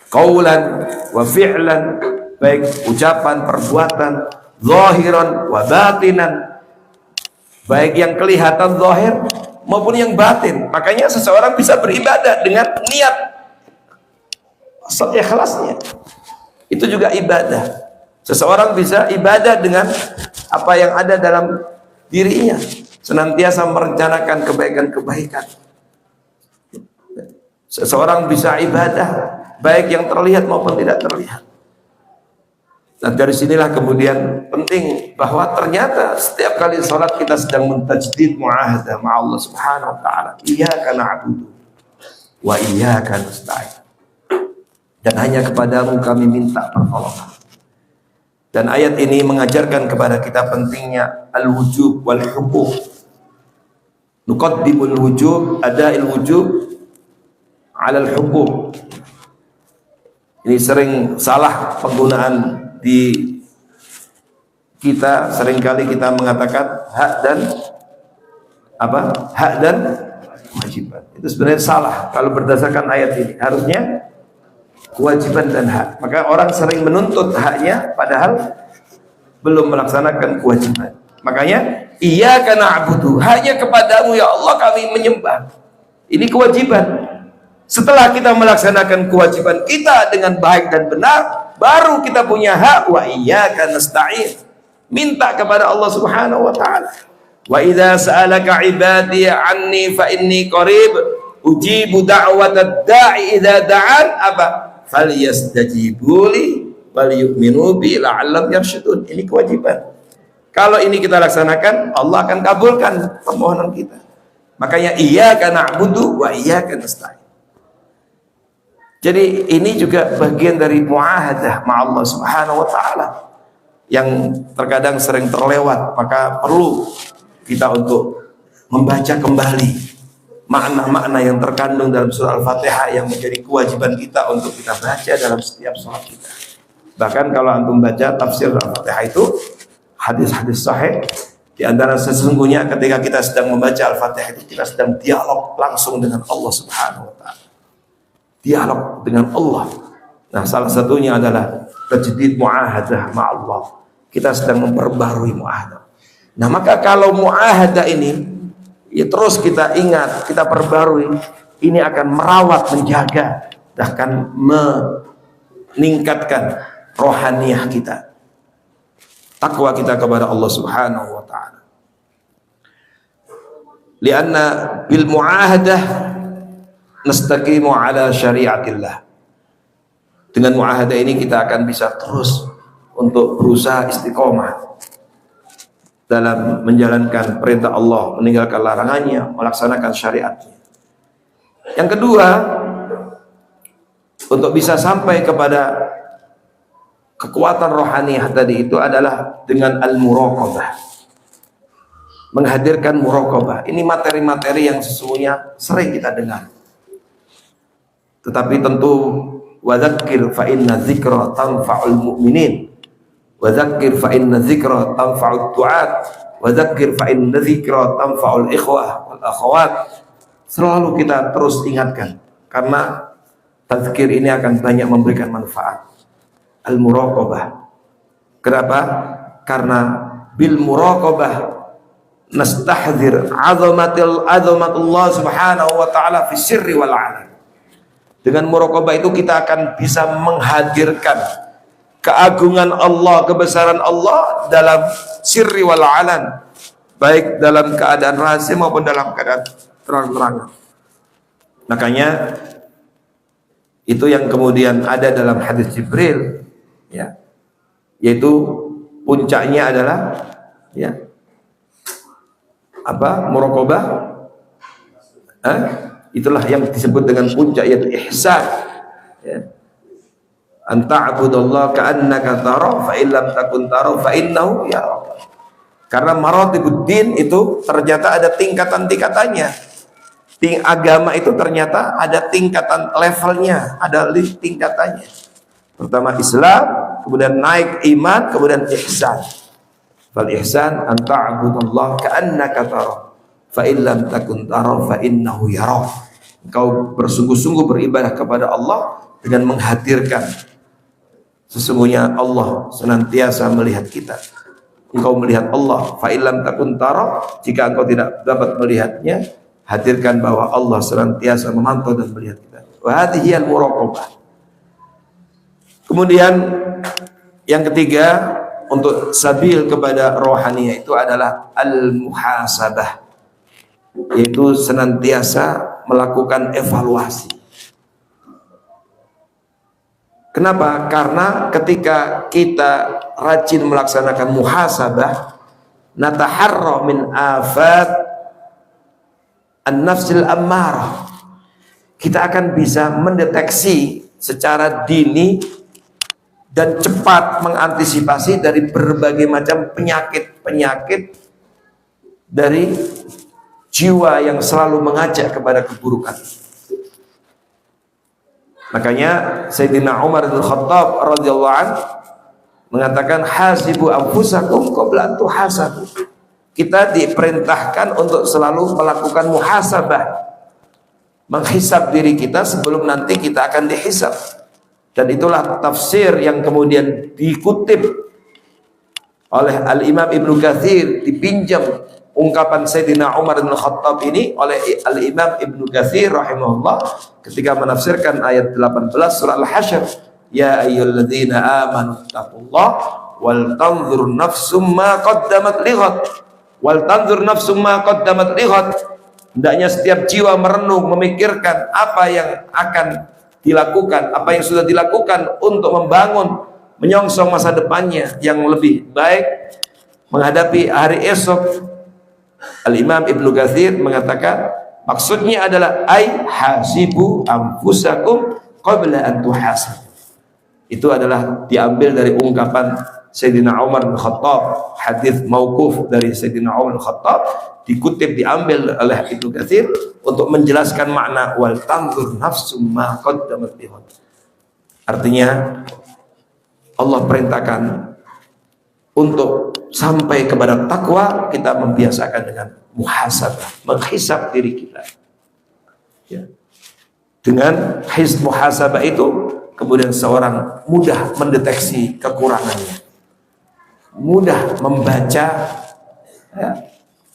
Qaulan wa fi'lan, baik ucapan, perbuatan, zahiran wa batinan, baik yang kelihatan zahir maupun yang batin. Makanya seseorang bisa beribadah dengan niat ikhlasnya, itu juga ibadah. Seseorang bisa ibadah dengan apa yang ada dalam dirinya, senantiasa merencanakan kebaikan-kebaikan. Seseorang bisa ibadah baik yang terlihat maupun tidak terlihat. Dan dari sinilah kemudian penting bahwa ternyata setiap kali sholat kita sedang mentajdid mu'ahadah ma Allah Subhanahu wa taala. Iyyaka na'budu wa iyyaka nasta'in. Dan hanya kepadamu kami minta pertolongan. Dan ayat ini mengajarkan kepada kita pentingnya al-wujub wal huquq. Nuqaddimul wujub, ada'il wujub 'ala al-huquq. Ini sering salah penggunaan di seringkali kita mengatakan hak dan kewajiban. Itu sebenarnya salah kalau berdasarkan ayat ini. Harusnya kewajiban dan hak. Maka orang sering menuntut haknya padahal belum melaksanakan kewajiban. Makanya iyyaka na'budu, hanya kepadamu ya Allah kami menyembah. Ini kewajiban. Setelah kita melaksanakan kewajiban kita dengan baik dan benar, baru kita punya hak. Wa iyyaka nasta'in, minta kepada Allah Subhanahu wa taala. Wa idza sa'alaka 'ibadi 'anni fa inni qarib ujibu da'watad da'i idza da'an apa falyastajibu li wal yu'minu bi la'allam yarshudun. Ini kewajiban. Kalau ini kita laksanakan, Allah akan kabulkan permohonan kita. Makanya iyyaka na'budu wa iyyaka nasta'in. Jadi ini juga bagian dari muahadah ma Allah Subhanahu wa taala yang terkadang sering terlewat. Maka perlu kita untuk membaca kembali makna-makna yang terkandung dalam surah Al-Fatihah yang menjadi kewajiban kita untuk kita baca dalam setiap sholat kita. Bahkan kalau antum baca tafsir Al-Fatihah itu hadis-hadis sahih, di antara sesungguhnya ketika kita sedang membaca Al-Fatihah itu kita sedang dialog langsung dengan Allah Subhanahu wa taala. Dialog dengan Allah. Nah, salah satunya adalah tajdid muahadah ma Allah. Kita sedang memperbarui muahadah. Nah, maka kalau muahadah ini ya terus kita ingat, kita perbarui, ini akan merawat, menjaga, bahkan meningkatkan rohaniyah kita, takwa kita kepada Allah Subhanahu wa taala. Lianna bil muahadah nastaqimu ala syariatillah. Dengan muahadah ini kita akan bisa terus untuk berusaha istiqomah dalam menjalankan perintah Allah, meninggalkan larangannya, melaksanakan syariatnya. Yang kedua, untuk bisa sampai kepada kekuatan rohaniyah tadi itu adalah dengan al-muraqabah. Menghadirkan muraqabah. Ini materi-materi yang sesungguhnya sering kita dengar. Tetapi tentu wadzakir fa inna dzikra tanfa'ul mu'minin. Wadzakir fa inna dzikra tanfa'ud du'at. Wadzakir fa inna dzikra tanfa'ul ikhwah wal akhawat. Selalu kita terus ingatkan karena tazkir ini akan banyak memberikan manfaat. Al-muraqabah. Kenapa? Karena bil muraqabah nastahdzir azamatullah subhanahu wa ta'ala fi sirri wal 'alan. Dengan muraqabah itu kita akan bisa menghadirkan keagungan Allah, kebesaran Allah dalam sirri wal 'alan, baik dalam keadaan rahasia maupun dalam keadaan terang-terangan. Makanya itu yang kemudian ada dalam hadis Jibril, ya, yaitu puncaknya adalah ya apa, muraqabah, itulah yang disebut dengan puncak, yaitu ihsan, ya. Anta'budallaha ka'annaka tara fa illam takun tara fa innahu yaraka. Karena maratibuddin itu ternyata ada tingkatan-tingkatannya. Agama itu ternyata ada tingkatan levelnya, ada tingkatannya. Pertama Islam, kemudian naik iman, kemudian ihsan. Fal ihsan an ta'budallaha ka'annaka tara fa illam takun tara fa innahu yarak. Engkau bersungguh-sungguh beribadah kepada Allah dengan menghadirkan sesungguhnya Allah senantiasa melihat kita. Engkau melihat Allah, fa illam takun tara, jika engkau tidak dapat melihatnya, hadirkan bahwa Allah senantiasa memantau dan melihat kita. Wa hadhihi al-muraqabah. Kemudian yang ketiga, untuk sabil kepada rohaniyah itu adalah al-muhasabah, yaitu senantiasa melakukan evaluasi. Kenapa? Karena ketika kita rajin melaksanakan muhasabah, nataharra min afat an-nafsil ammarah, kita akan bisa mendeteksi secara dini dan cepat mengantisipasi dari berbagai macam penyakit-penyakit dari jiwa yang selalu mengajak kepada keburukan. Makanya Sayyidina Umar bin Khattab radhiyallahu anhu mengatakan hasibu anfusakum qabla an tuhasabu. Kita diperintahkan untuk selalu melakukan muhasabah menghisab diri kita sebelum nanti kita akan dihisab. Dan itulah tafsir yang kemudian dikutip oleh Al-Imam Ibnu Katsir, dipinjam ungkapan Sayyidina Umar bin Khattab ini oleh Al-Imam Ibnu Katsir rahimahullah ketika menafsirkan ayat 18 surah Al-Hasyr, ya ayyuhalladzina amanu taqullah wal tanzur nafsum ma qaddamat lighad, wal tanzur nafsum ma qaddamat lighad. Hendaknya setiap jiwa merenung, memikirkan apa yang akan dilakukan, apa yang sudah dilakukan untuk membangun, menyongsong masa depannya yang lebih baik menghadapi hari esok. Al-Imam Ibnu Katsir mengatakan maksudnya adalah ai hasibu anfusakum qabla an tuhasab. Itu adalah diambil dari ungkapan Sayyidina Umar bin Khattab, hadis mauquf dari Sayyidina Umar bin Khattab, dikutip, diambil oleh Ibnu Katsir untuk menjelaskan makna wal tanzur nafsum ma qaddamat lighad. Artinya Allah perintahkan untuk sampai kepada takwa kita membiasakan dengan muhasabah, menghisab diri kita. Ya. Dengan muhasabah itu kemudian seorang mudah mendeteksi kekurangannya, mudah membaca ya,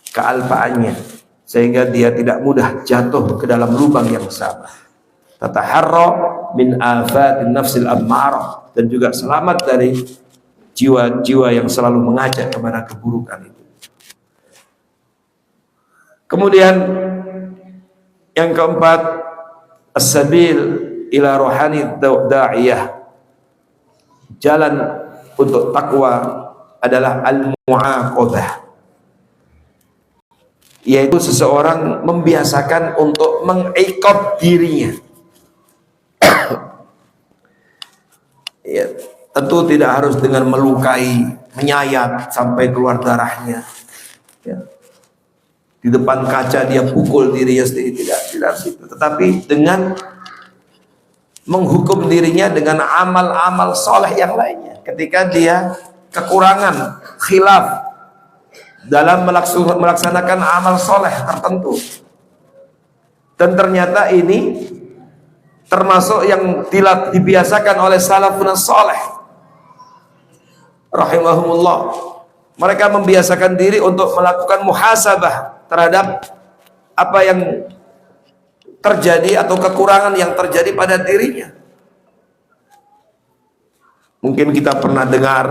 kealpaannya, sehingga dia tidak mudah jatuh ke dalam lubang yang sama. Tataharra min afatin nafsil ammarah, dan juga selamat dari jiwa-jiwa yang selalu mengajak kepada keburukan itu. Kemudian yang keempat, as-sabil ila rohani da'iyah, jalan untuk takwa adalah al-mu'aqabah, yaitu seseorang membiasakan untuk mengiqab dirinya. Ya, tentu tidak harus dengan melukai, menyayat sampai keluar darahnya. Ya. Di depan kaca dia pukul dirinya sendiri, tidak situ. Tetapi dengan menghukum dirinya dengan amal-amal soleh yang lainnya. Ketika dia kekurangan, khilaf dalam melaksanakan amal soleh tertentu, dan ternyata ini termasuk yang dibiasakan oleh salafun soleh rahimahumullah. Mereka membiasakan diri untuk melakukan muhasabah terhadap apa yang terjadi atau kekurangan yang terjadi pada dirinya. Mungkin kita pernah dengar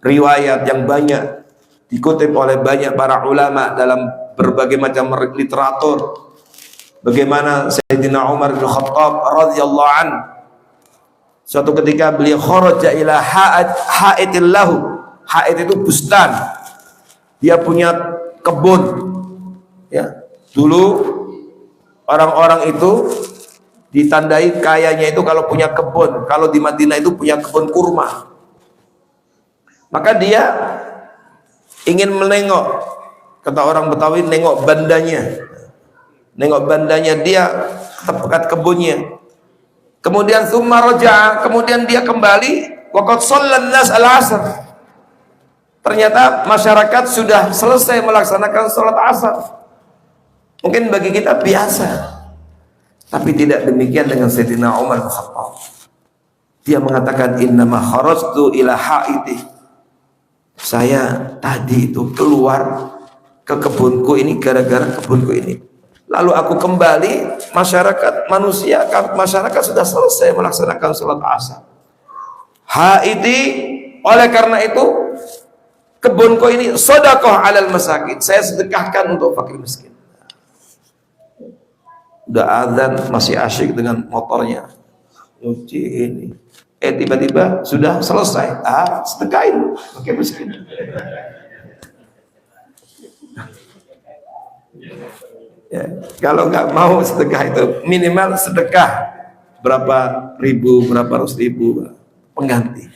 riwayat yang banyak dikutip oleh banyak para ulama dalam berbagai macam literatur, bagaimana Sayyidina Umar bin Khattab radhiyallahu an, suatu ketika beliau kharaja ila ha'idil lahu. Ha'id itu bustan, dia punya kebun ya. Dulu orang-orang itu ditandai kayanya itu kalau punya kebun. Kalau di Madinah itu punya kebun kurma, maka dia ingin menengok, kata orang Betawi, nengok bandanya dia tepat kebunnya. Kemudian summa raja'a, kemudian dia kembali, waqad shallan nas al-'asr. Ternyata masyarakat sudah selesai melaksanakan sholat asar. Mungkin bagi kita biasa, tapi tidak demikian dengan Sayyidina Umar bin Khattab. Dia mengatakan innama kharajtu ila ha'iti. Saya tadi itu keluar ke kebunku ini gara-gara kebunku ini. Lalu aku kembali, masyarakat sudah selesai melaksanakan sholat asar. Ha'iti, oleh karena itu kebunku ini sedekah alal masakin, saya sedekahkan untuk fakir miskin. Udah azan masih asyik dengan motornya nyuci ini, tiba-tiba sudah selesai, sedekahin fakir miskin. Ya, kalau nggak mau sedekah itu minimal sedekah berapa ribu, berapa ratus ribu pengganti.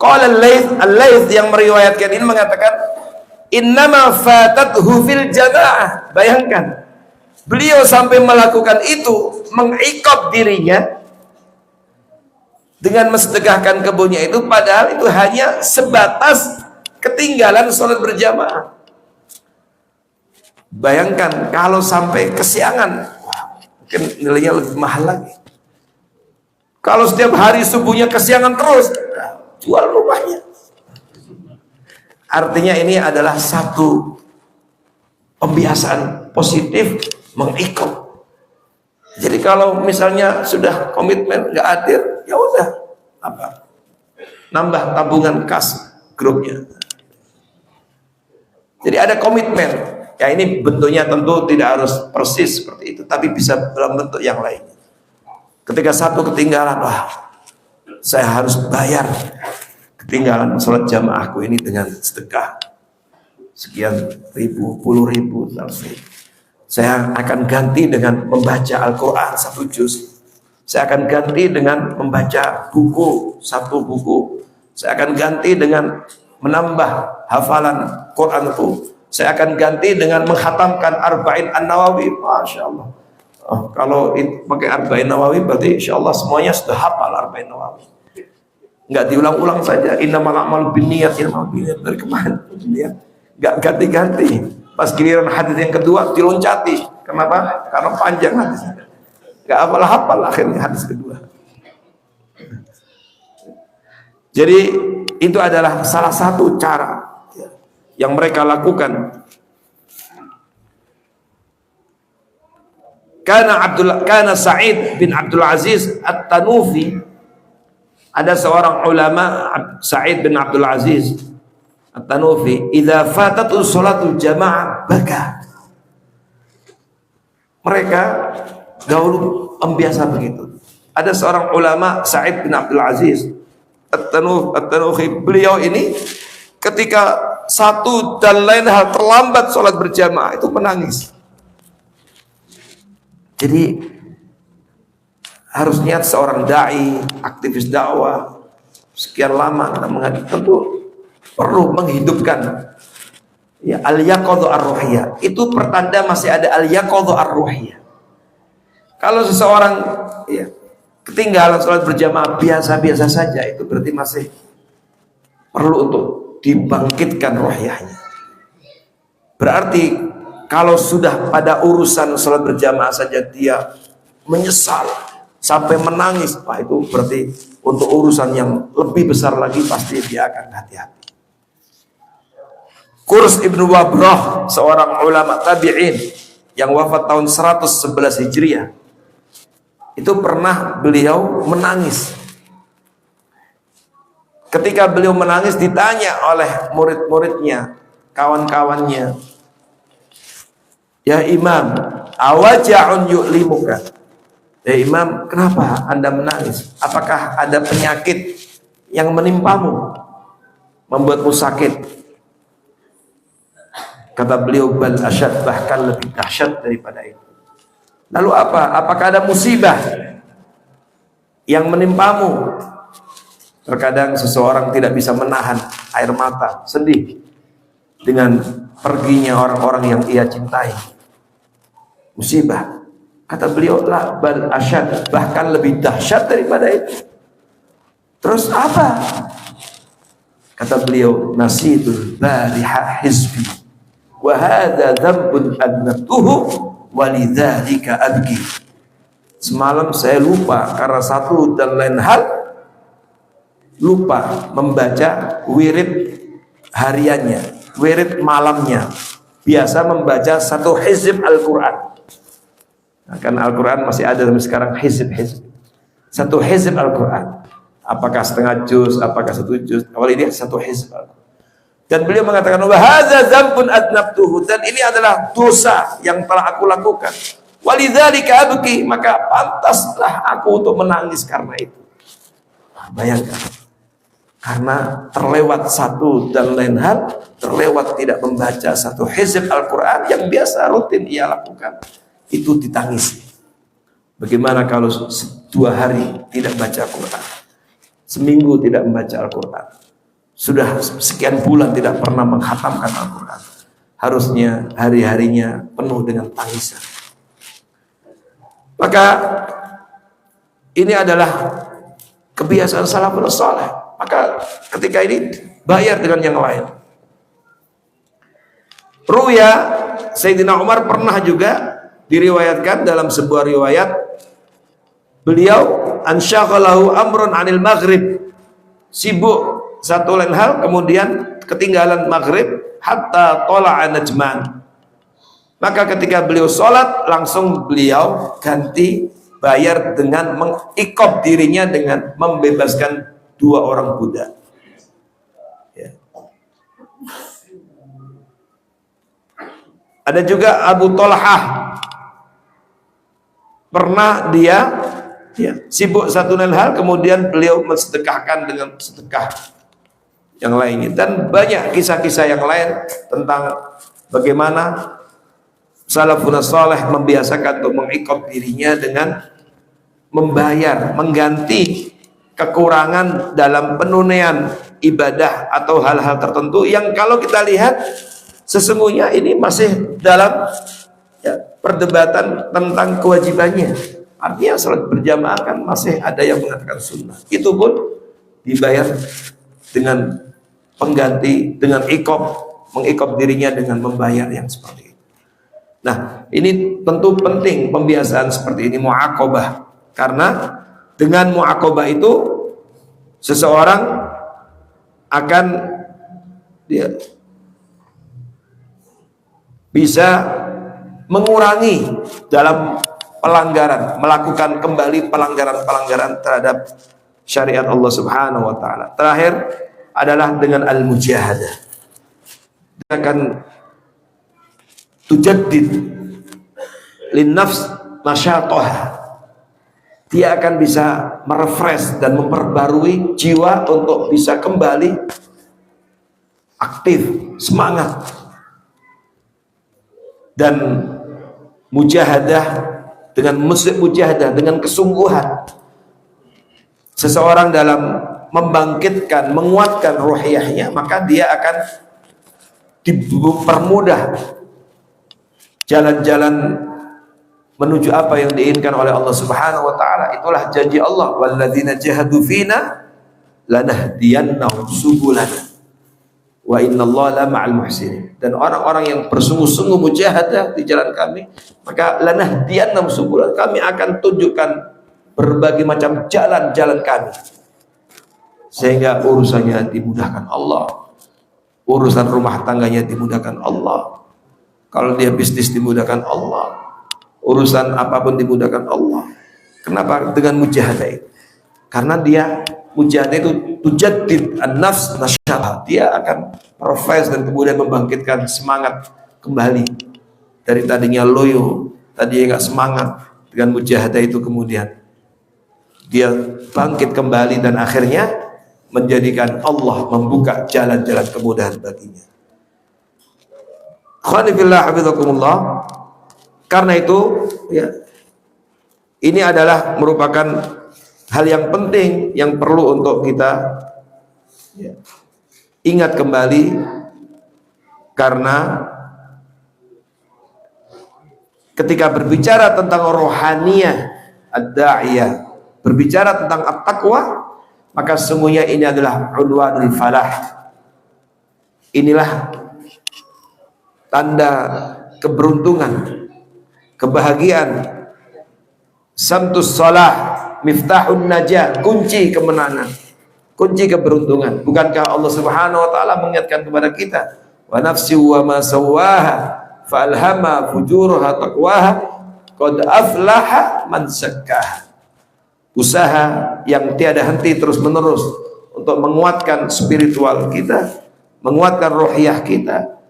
Qala al-Laits yang meriwayatkan ini mengatakan innama fatathu fil jamaah. Bayangkan, beliau sampai melakukan itu, mengiqab dirinya dengan mensedekahkan kebunnya itu, padahal itu hanya sebatas ketinggalan sholat berjamaah. Bayangkan kalau sampai kesiangan, mungkin nilainya lebih mahal lagi. Kalau setiap hari subuhnya kesiangan terus, jual rumahnya. Artinya ini adalah satu pembiasaan positif mengikut. Jadi kalau misalnya sudah komitmen nggak hadir, ya udah apa? Nambah tabungan kas grupnya. Jadi ada komitmen. Ya ini bentuknya tentu tidak harus persis seperti itu, tapi bisa dalam bentuk yang lain. Ketika satu ketinggalan, wah, saya harus bayar ketinggalan sholat jamaahku ini dengan sedekah sekian ribu, puluh ribu, saya akan ganti dengan membaca Al-Quran 1 juz. Saya akan ganti dengan membaca buku 1 buku. Saya akan ganti dengan menambah hafalan Quranku. Saya akan ganti dengan menghatamkan Arba'in An-Nawawi. Masya Allah. Oh, kalau pakai Arba'in Nawawi berarti insya Allah semuanya sudah hafal Arba'in Nawawi. Nggak diulang-ulang saja. Innamal a'malu binniyat, dari kemana? Nggak ganti-ganti. Pas giliran hadis yang kedua diloncati. Kenapa? Karena panjang hadisnya. Nggak hafal-hafal akhirnya hadis kedua. Jadi itu adalah salah satu cara yang mereka lakukan. Karena Sa'id bin Abdul Aziz At-Tanufi, ada seorang ulama Sa'id bin Abdul Aziz At-Tanufi, idza fatatul sholatul jamaah baka. Mereka dahulu membiasa begitu. Ada seorang ulama Sa'id bin Abdul Aziz At-Tanufi, beliau ini ketika satu dan lain hal terlambat sholat berjamaah itu menangis. Jadi harus niat seorang dai, aktivis dakwah sekian lama menghadiri, tentu perlu menghidupkan ya al-yaqadhu ar-ruhiyah. Itu pertanda masih ada al-yaqadhu ar-ruhiyah. Kalau seseorang ya ketinggalan sholat berjamaah biasa-biasa saja, itu berarti masih perlu untuk dibangkitkan ruhiyahnya. Berarti kalau sudah pada urusan sholat berjamaah saja dia menyesal sampai menangis, wah itu berarti untuk urusan yang lebih besar lagi pasti dia akan hati-hati. Qurs ibnu Wabrah, seorang ulama tabi'in yang wafat tahun 111 Hijriah, itu pernah beliau menangis. Ketika beliau menangis ditanya oleh murid-muridnya, kawan-kawannya, ya Imam, awaja'un yu'limuka. Ya Imam, kenapa Anda menangis? Apakah ada penyakit yang menimpamu, membuatmu sakit? Kata beliau, bal asyad, bahkan lebih dahsyat daripada itu. Lalu apa? Apakah ada musibah yang menimpamu? Terkadang seseorang tidak bisa menahan air mata, sedih dengan perginya orang-orang yang ia cintai. Musibah. Kata beliau, la bal asyad, bahkan lebih dahsyat daripada itu. Terus apa? Kata beliau, nasitul bariha hizbi wa hadza dzambun adnatuhu walidzalika abki. Semalam saya lupa karena satu dan lain hal, lupa membaca wirid hariannya, wirid malamnya. Biasa membaca 1 hizib Al-Quran. Nah, kan Al-Quran masih ada sampai sekarang hizib-hizib. 1 hizib Al-Quran. Apakah setengah juz, apakah 1 juz. Awal ini 1 hizib Al-Quran. Dan beliau mengatakan, wa hadza dzambun adnabtuhu, dan ini adalah dosa yang telah aku lakukan. Walidzalika abki, maka pantaslah aku untuk menangis karena itu. Nah, bayangkan. Karena terlewat satu dan lain hal, terlewat tidak membaca 1 hizib Al-Quran yang biasa rutin ia lakukan, itu ditangisi. Bagaimana kalau 2 hari tidak baca Al-Quran, seminggu tidak membaca Al-Quran, sudah sekian bulan tidak pernah menghatamkan Al-Quran, harusnya hari-harinya penuh dengan tangisan. Maka ini adalah kebiasaan salafus saleh. Maka ketika ini bayar dengan yang lain. Ruya Sayyidina Umar pernah juga diriwayatkan dalam sebuah riwayat, beliau ansyaghalahu amrun anil maghrib, sibuk satu lain hal, kemudian ketinggalan maghrib hatta tola'a najman. Maka ketika beliau sholat, langsung beliau ganti bayar dengan mengikop dirinya dengan membebaskan 2 orang budak. Ya. Ada juga Abu Tolhah, pernah dia sibuk satu lain hal, kemudian beliau mensedekahkan dengan sedekah yang lainnya. Dan banyak kisah-kisah yang lain tentang bagaimana salafun salih membiasakan untuk mengikop dirinya dengan membayar, mengganti kekurangan dalam penunaian ibadah atau hal-hal tertentu yang kalau kita lihat sesungguhnya ini masih dalam perdebatan tentang kewajibannya. Artinya salat berjamaah kan masih ada yang mengatakan sunnah. Itu pun dibayar dengan pengganti, dengan mengikop dirinya dengan membayar yang seperti itu. Nah, ini tentu penting pembiasaan seperti ini, mu'aqabah. Karena dengan mu'aqabah itu seseorang akan bisa mengurangi dalam pelanggaran, melakukan kembali pelanggaran-pelanggaran terhadap syariat Allah Subhanahu wa taala. Terakhir adalah dengan al-mujahadah. Dia akan tujaddid linnafs nasyatah. Dia akan bisa merefresh dan memperbarui jiwa untuk bisa kembali aktif, semangat. Dan mujahadah, dengan mujahadah, dengan kesungguhan seseorang dalam membangkitkan, menguatkan ruhiyahnya, maka dia akan dipermudah jalan-jalan menuju apa yang diinginkan oleh Allah Subhanahu wa taala. Itulah janji Allah, walladzina jahadu fina lanahdiyannahum subulana wa innallaha la ma'al muhsinin. Dan orang-orang yang bersungguh-sungguh mujahadah di jalan kami, maka lanahdiyannahum subulana, kami akan tunjukkan berbagai macam jalan-jalan kami sehingga urusannya dimudahkan Allah, urusan rumah tangganya dimudahkan Allah, kalau dia bisnis dimudahkan Allah, urusan apapun dimudahkan Allah. Kenapa? Dengan mujahadah itu. Karena dia mujahadah itu tujaddid an-nafs nasyatah. Dia akan refresh dan kemudian membangkitkan semangat kembali dari tadinya loyo, tadinya nggak semangat. Dengan mujahadah itu kemudian dia bangkit kembali dan akhirnya menjadikan Allah membuka jalan-jalan kemudahan baginya. Khwanifillah hafizakumullah. Karena itu ini adalah merupakan hal yang penting yang perlu untuk kita ingat kembali, karena ketika berbicara tentang rohaniyah ad-da'iyah, berbicara tentang at-taqwa, maka sesungguhnya ini adalah unwanul falah. Inilah tanda keberuntungan, kebahagiaan. Samtus salah miftahun najah, kunci kemenangan, kunci keberuntungan. Bukankah Allah Subhanahu wa taala mengingatkan kepada kita, wa nafsi wa ma sawaha fa alhama fujuraha taqwaha qad aflaha man zakkaha. Usaha yang tiada henti terus menerus untuk menguatkan spiritual kita, menguatkan rohiyah kita,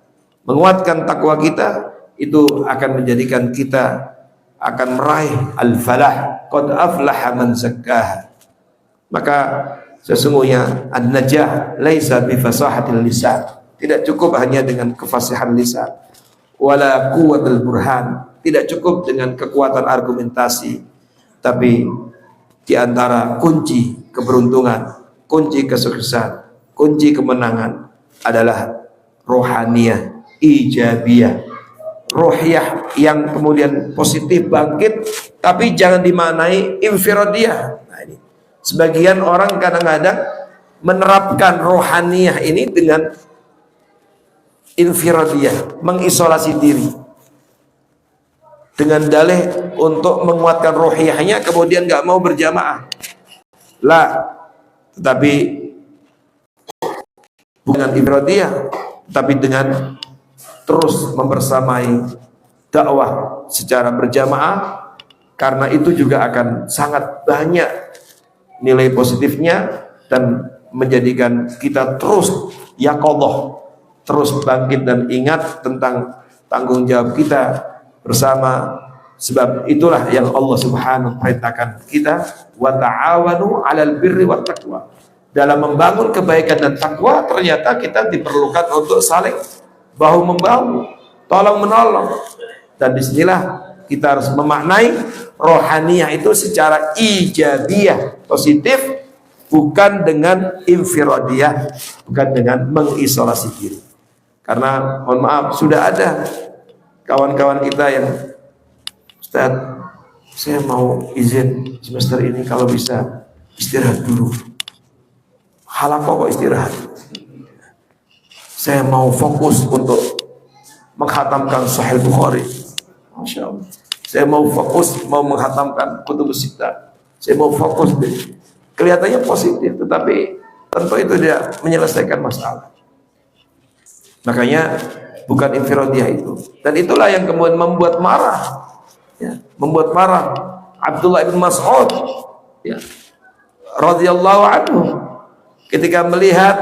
menguatkan takwa kita, itu akan menjadikan kita akan meraih al-falah. Qad aflaha man zakkaha. Maka sesungguhnya an-najah laisa bi fasahatil lisan. Tidak cukup hanya dengan kefasihan lisan, wala quwwatul burhan. Tidak cukup dengan kekuatan argumentasi, tapi di antara kunci keberuntungan, kunci kesuksesan, kunci kemenangan adalah rohaniyah, ijabiyah, rohiyah yang kemudian positif, bangkit, tapi jangan dimaknai infiradiyah. Nah, ini sebagian orang kadang-kadang menerapkan rohaniyah ini dengan infiradiyah, mengisolasi diri. dengan dalih untuk menguatkan ruhiyahnya kemudian nggak mau berjamaah. Lah, tetapi bukan ifradiyah, tapi dengan terus membersamai dakwah secara berjamaah, karena itu juga akan sangat banyak nilai positifnya dan menjadikan kita terus yaqadhah, terus bangkit dan ingat tentang tanggung jawab kita bersama. Sebab itulah yang Allah Subhanahu perintahkan kita, wa ta'awanu 'alal birri wat taqwa. Dalam membangun kebaikan dan takwa ternyata kita diperlukan untuk saling bahu membahu, tolong menolong. Dan disinilah kita harus memaknai rohaniyah itu secara ijabiyah, positif, bukan dengan infiradiyah, bukan dengan mengisolasi diri. Karena mohon maaf, sudah ada kawan-kawan kita yang, Ustaz, saya mau izin semester ini kalau bisa istirahat dulu. Halaqah kok istirahat? Saya mau fokus untuk menghatamkan Sahih Bukhari. Masya Allah. Saya mau fokus mau menghatamkan Kutubus Sittah. Saya mau fokus deh. Kelihatannya positif, tetapi tentu itu tidak menyelesaikan masalah. Makanya bukan infiradiyah itu. Dan itulah yang kemudian membuat marah, ya, membuat marah Abdullah bin Mas'ud, ya, radhiyallahu anhu, ketika melihat,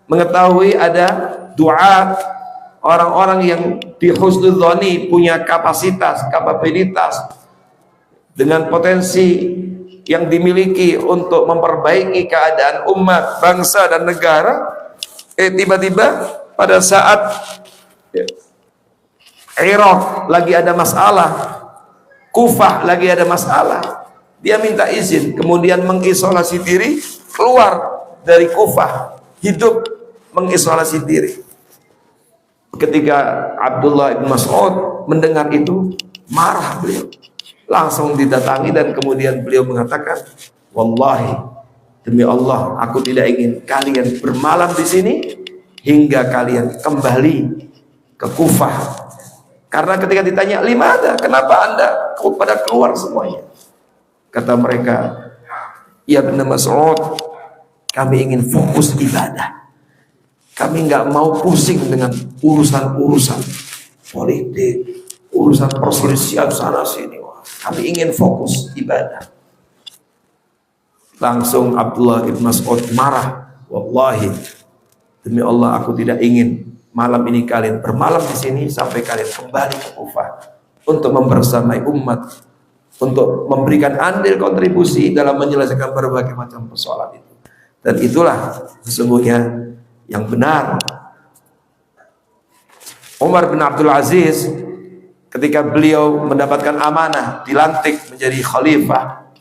mengetahui ada doa orang-orang yang di husnudzoni, punya kapasitas, kapabilitas dengan potensi yang dimiliki untuk memperbaiki keadaan umat, bangsa dan negara, tiba-tiba pada saat Iraq lagi ada masalah, Kufah lagi ada masalah, dia minta izin, kemudian mengisolasi diri, keluar dari Kufah, hidup mengisolasi diri. Ketika Abdullah bin Mas'ud mendengar itu, marah beliau, langsung didatangi dan kemudian beliau mengatakan, wallahi, demi Allah, aku tidak ingin kalian bermalam di sini hingga kalian kembali ke Kufah. Karena ketika ditanya, limada, kenapa anda pada keluar semuanya? Kata mereka, ya Ibn Mas'ud, kami ingin fokus ibadah. Kami nggak mau pusing dengan urusan-urusan politik, urusan perselisihan sana sini. Kami ingin fokus ibadah. Langsung Abdullah bin Mas'ud marah, wallahi, demi Allah aku tidak ingin malam ini kalian bermalam di sini sampai kalian kembali ke Kufah untuk membersamai umat, untuk memberikan andil kontribusi dalam menyelesaikan berbagai macam persoalan itu. Dan itulah sesungguhnya yang benar. Umar bin Abdul Aziz ketika beliau mendapatkan amanah, dilantik menjadi khalifah,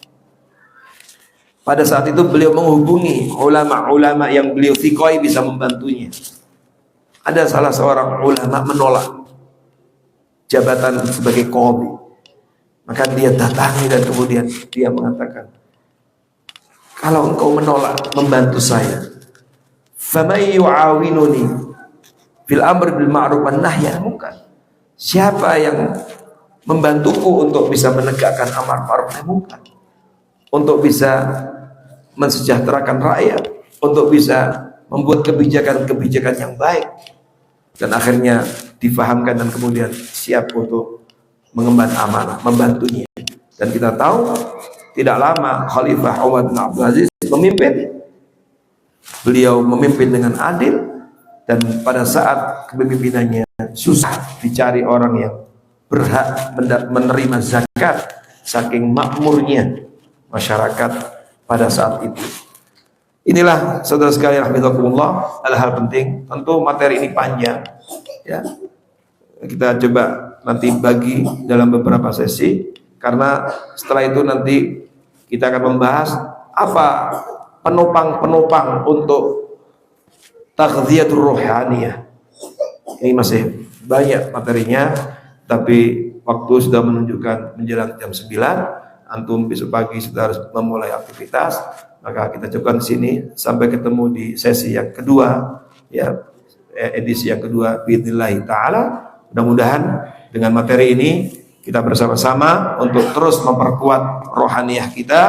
pada saat itu beliau menghubungi ulama-ulama yang beliau thiqai bisa membantunya. Ada salah seorang ulama menolak jabatan sebagai qadhi, maka dia datangi dan kemudian dia mengatakan, kalau engkau menolak membantu saya, faman yu'awinuni fil amr bil ma'ruf wan nahy 'anil munkar, siapa yang membantuku untuk bisa menegakkan amar ma'ruf nahi munkar, untuk bisa mensejahterakan rakyat, untuk bisa membuat kebijakan-kebijakan yang baik. Dan akhirnya difahamkan dan kemudian siap untuk mengemban amanah, membantunya. Dan kita tahu tidak lama Khalifah Umar bin Abdul Aziz memimpin. Beliau memimpin dengan adil, dan pada saat kepemimpinannya susah dicari orang yang berhak menerima zakat, saking makmurnya masyarakat pada saat itu. Inilah saudara sekalian rahimakumullah, hal-hal penting. Tentu materi ini panjang, ya. Kita coba nanti bagi dalam beberapa sesi, karena setelah itu nanti kita akan membahas apa penopang-penopang untuk taghziyatur ruhaniyah. Ini masih banyak materinya, tapi waktu sudah menunjukkan menjelang jam 9. Antum besok pagi sudah harus memulai aktivitas, maka kita cukupkan di sini sampai ketemu di sesi yang kedua, ya, edisi yang kedua biidznillah taala. Mudah-mudahan dengan materi ini kita bersama-sama untuk terus memperkuat rohaniyah kita,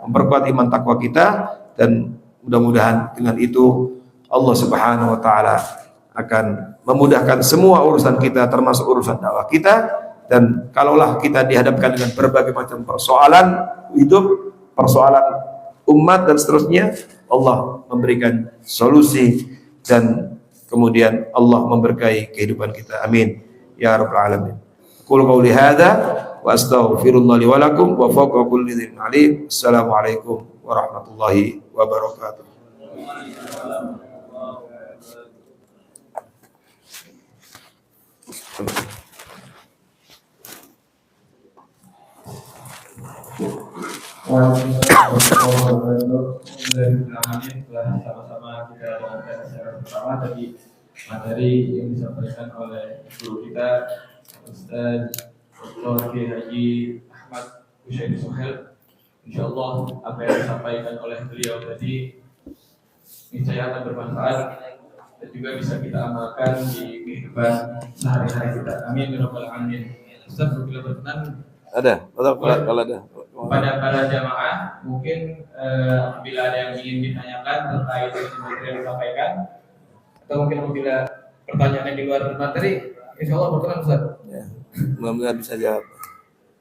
memperkuat iman takwa kita, dan mudah-mudahan dengan itu Allah Subhanahu wa taala akan memudahkan semua urusan kita, termasuk urusan dakwah kita. Dan kalaulah kita dihadapkan dengan berbagai macam persoalan hidup, persoalan umat dan seterusnya, Allah memberikan solusi dan kemudian Allah memberkahi kehidupan kita. Amin ya rabbal alamin. Qul qouli hadza wa astaghfirullah li wa lakum wa fawqa kulli dzin alim. Assalamualaikum warahmatullahi wabarakatuh. Telah sama-sama kita dengarkan secara bersama tadi materi yang disampaikan oleh guru kita Ustaz Dr. Kiai Haji Ahmad Hussein Suhail. Insyaallah apa yang disampaikan oleh beliau tadi niscaya akan bermanfaat dan juga bisa kita amalkan di kehidupan sehari-hari kita. Amin ya rabbal alamin. Ustaz, bila berkenan Ada, kalau ada. pada para jamaah mungkin bila ada yang ingin ditanyakan terkait dengan materi yang disampaikan atau mungkin apabila pertanyaan di luar materi, insya Allah berkenan Ustaz. Ya, mudah-mudahan bisa jawab.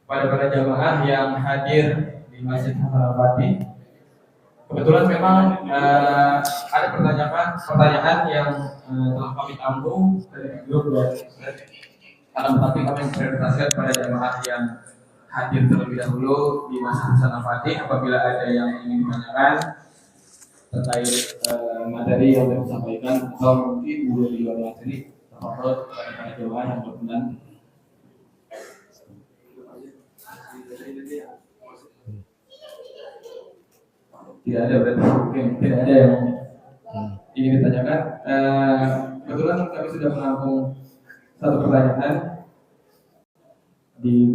Pada para jamaah yang hadir di Masjid Hasan Al-Fatih, kebetulan memang ada pertanyaan yang telah kami tampung dari grup akan tetapi kami prioritaskan pada jamaah yang hadir terlebih dahulu di Masjid Hasan Al-Fatih. Apabila ada yang ingin ditanyakan terkait materi yang telah disampaikan atau mungkin di luar materi, terhadap para jamaah yang berkenan. Tidak ada, berarti mungkin tidak ada yang ingin ditanyakan. Kebetulan kami sudah menampung satu pertanyaan di